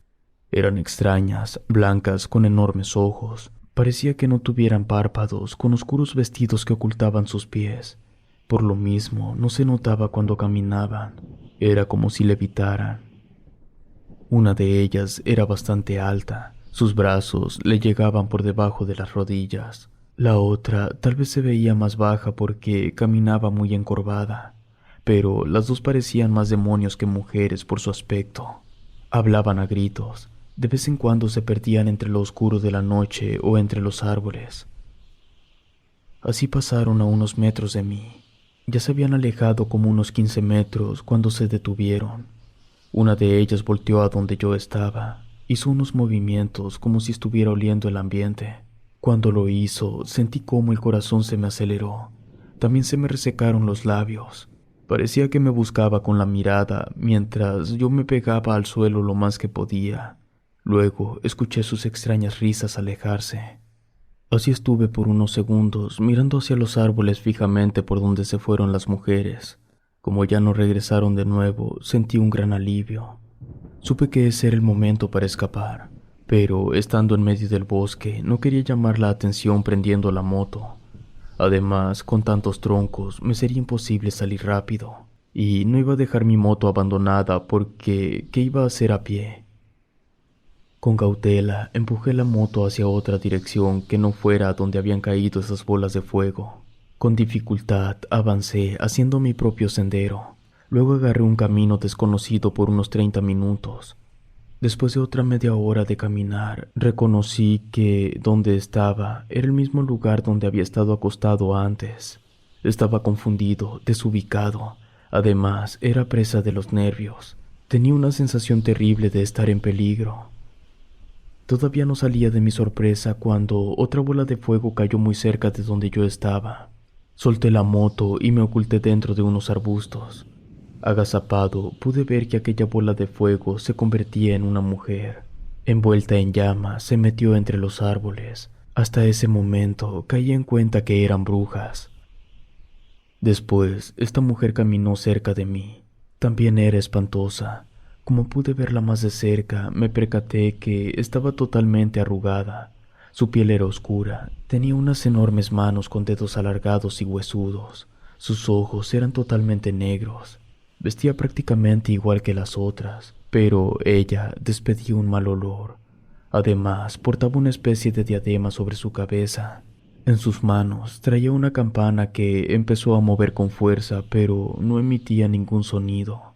Eran extrañas, blancas, con enormes ojos. Parecía que no tuvieran párpados, con oscuros vestidos que ocultaban sus pies. Por lo mismo, no se notaba cuando caminaban. Era como si levitaran. Una de ellas era bastante alta. Sus brazos le llegaban por debajo de las rodillas. La otra tal vez se veía más baja porque caminaba muy encorvada, pero las dos parecían más demonios que mujeres por su aspecto. Hablaban a gritos. De vez en cuando se perdían entre lo oscuro de la noche o entre los árboles. Así pasaron a unos metros de mí. Ya se habían alejado como unos 15 metros cuando se detuvieron. Una de ellas volteó a donde yo estaba. Hizo unos movimientos como si estuviera oliendo el ambiente. Cuando lo hizo, sentí cómo el corazón se me aceleró. También se me resecaron los labios. Parecía que me buscaba con la mirada mientras yo me pegaba al suelo lo más que podía. Luego escuché sus extrañas risas alejarse. Así estuve por unos segundos, mirando hacia los árboles fijamente por donde se fueron las mujeres. Como ya no regresaron de nuevo, sentí un gran alivio. Supe que ese era el momento para escapar, pero estando en medio del bosque no quería llamar la atención prendiendo la moto. Además, con tantos troncos me sería imposible salir rápido, y no iba a dejar mi moto abandonada porque ¿qué iba a hacer a pie? Con cautela empujé la moto hacia otra dirección que no fuera a donde habían caído esas bolas de fuego. Con dificultad avancé haciendo mi propio sendero. Luego agarré un camino desconocido por unos 30 minutos. Después de otra media hora de caminar, reconocí que donde estaba era el mismo lugar donde había estado acostado antes. Estaba confundido, desubicado. Además, era presa de los nervios. Tenía una sensación terrible de estar en peligro. Todavía no salía de mi sorpresa cuando otra bola de fuego cayó muy cerca de donde yo estaba. Solté la moto y me oculté dentro de unos arbustos. Agazapado, pude ver que aquella bola de fuego se convertía en una mujer. Envuelta en llamas, se metió entre los árboles. Hasta ese momento caí en cuenta que eran brujas. Después, esta mujer caminó cerca de mí. También era espantosa. Como pude verla más de cerca, me percaté que estaba totalmente arrugada. Su piel era oscura, tenía unas enormes manos con dedos alargados y huesudos. Sus ojos eran totalmente negros. Vestía prácticamente igual que las otras, pero ella despedía un mal olor. Además, portaba una especie de diadema sobre su cabeza. En sus manos traía una campana que empezó a mover con fuerza, pero no emitía ningún sonido.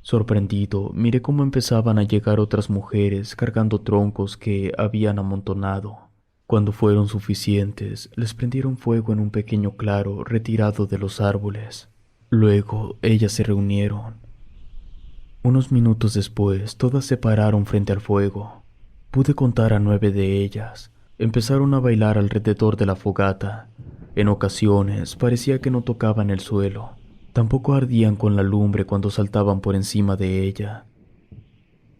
Sorprendido, miré cómo empezaban a llegar otras mujeres cargando troncos que habían amontonado. Cuando fueron suficientes, les prendieron fuego en un pequeño claro retirado de los árboles. Luego, ellas se reunieron. Unos minutos después, todas se pararon frente al fuego. Pude contar a 9 de ellas. Empezaron a bailar alrededor de la fogata. En ocasiones, parecía que no tocaban el suelo. Tampoco ardían con la lumbre cuando saltaban por encima de ella.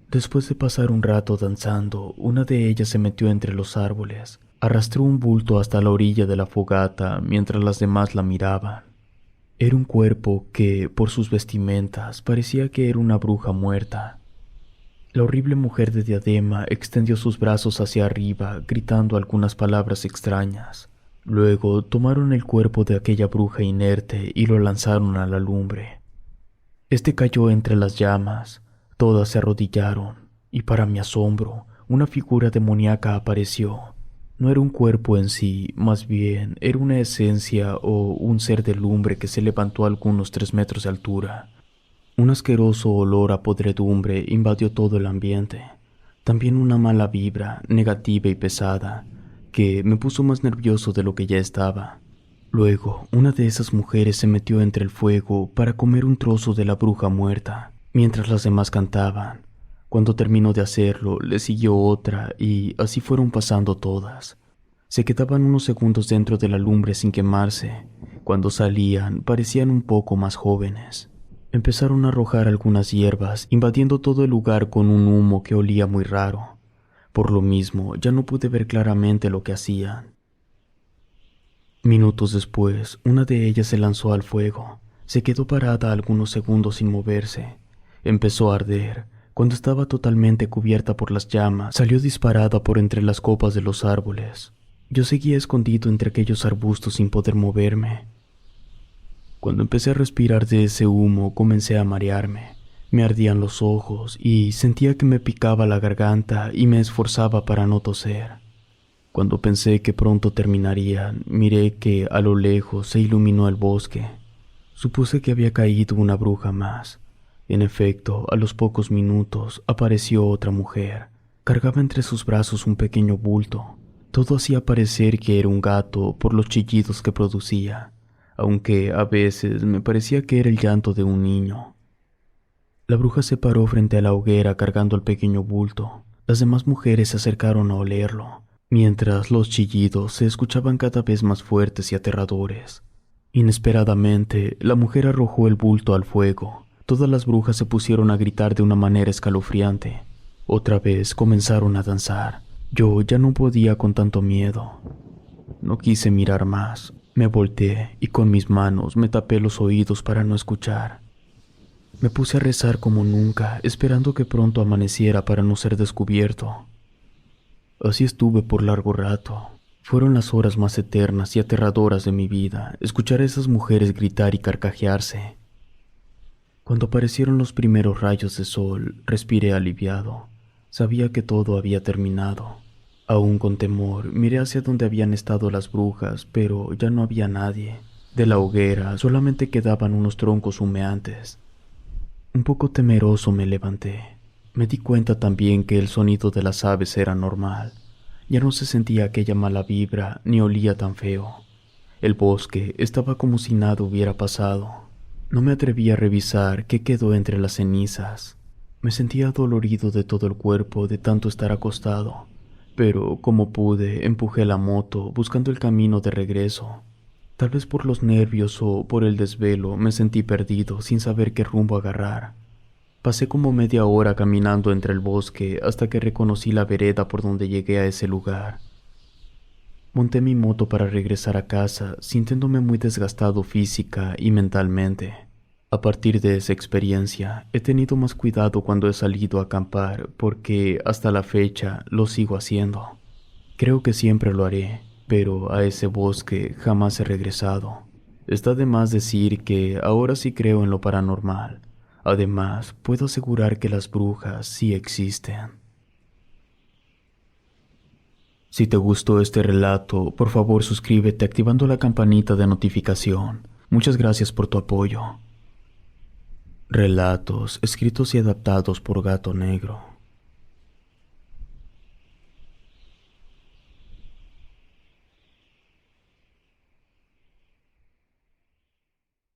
Después de pasar un rato danzando, una de ellas se metió entre los árboles. Arrastró un bulto hasta la orilla de la fogata mientras las demás la miraban. Era un cuerpo que, por sus vestimentas, parecía que era una bruja muerta. La horrible mujer de diadema extendió sus brazos hacia arriba, gritando algunas palabras extrañas. Luego tomaron el cuerpo de aquella bruja inerte y lo lanzaron a la lumbre. Este cayó entre las llamas. Todas se arrodillaron, y para mi asombro, una figura demoníaca apareció. No era un cuerpo en sí, más bien era una esencia o un ser de lumbre que se levantó a algunos 3 metros de altura. Un asqueroso olor a podredumbre invadió todo el ambiente. También una mala vibra, negativa y pesada, que me puso más nervioso de lo que ya estaba. Luego, una de esas mujeres se metió entre el fuego para comer un trozo de la bruja muerta, mientras las demás cantaban. Cuando terminó de hacerlo, le siguió otra y así fueron pasando todas. Se quedaban unos segundos dentro de la lumbre sin quemarse. Cuando salían, parecían un poco más jóvenes. Empezaron a arrojar algunas hierbas, invadiendo todo el lugar con un humo que olía muy raro. Por lo mismo, ya no pude ver claramente lo que hacían. Minutos después, una de ellas se lanzó al fuego. Se quedó parada algunos segundos sin moverse. Empezó a arder. Cuando estaba totalmente cubierta por las llamas, salió disparada por entre las copas de los árboles. Yo seguía escondido entre aquellos arbustos sin poder moverme. Cuando empecé a respirar de ese humo, comencé a marearme. Me ardían los ojos y sentía que me picaba la garganta y me esforzaba para no toser. Cuando pensé que pronto terminarían, miré que a lo lejos se iluminó el bosque. Supuse que había caído una bruja más. En efecto, a los pocos minutos apareció otra mujer. Cargaba entre sus brazos un pequeño bulto. Todo hacía parecer que era un gato por los chillidos que producía, aunque a veces me parecía que era el llanto de un niño. La bruja se paró frente a la hoguera cargando el pequeño bulto. Las demás mujeres se acercaron a olerlo, mientras los chillidos se escuchaban cada vez más fuertes y aterradores. Inesperadamente, la mujer arrojó el bulto al fuego. Todas las brujas se pusieron a gritar de una manera escalofriante. Otra vez comenzaron a danzar. Yo ya no podía con tanto miedo. No quise mirar más. Me volteé y con mis manos me tapé los oídos para no escuchar. Me puse a rezar como nunca, esperando que pronto amaneciera para no ser descubierto. Así estuve por largo rato. Fueron las horas más eternas y aterradoras de mi vida, escuchar a esas mujeres gritar y carcajearse. Cuando aparecieron los primeros rayos de sol, respiré aliviado. Sabía que todo había terminado. Aún con temor, miré hacia donde habían estado las brujas, pero ya no había nadie. De la hoguera solamente quedaban unos troncos humeantes. Un poco temeroso me levanté. Me di cuenta también que el sonido de las aves era normal. Ya no se sentía aquella mala vibra ni olía tan feo. El bosque estaba como si nada hubiera pasado. No me atreví a revisar qué quedó entre las cenizas. Me sentía dolorido de todo el cuerpo de tanto estar acostado, pero como pude empujé la moto buscando el camino de regreso. Tal vez por los nervios o por el desvelo me sentí perdido sin saber qué rumbo agarrar. Pasé como media hora caminando entre el bosque hasta que reconocí la vereda por donde llegué a ese lugar. Monté mi moto para regresar a casa, sintiéndome muy desgastado física y mentalmente. A partir de esa experiencia, he tenido más cuidado cuando he salido a acampar porque hasta la fecha lo sigo haciendo. Creo que siempre lo haré, pero a ese bosque jamás he regresado. Está de más decir que ahora sí creo en lo paranormal. Además, puedo asegurar que las brujas sí existen. Si te gustó este relato, por favor suscríbete activando la campanita de notificación. Muchas gracias por tu apoyo. Relatos escritos y adaptados por Gato Negro.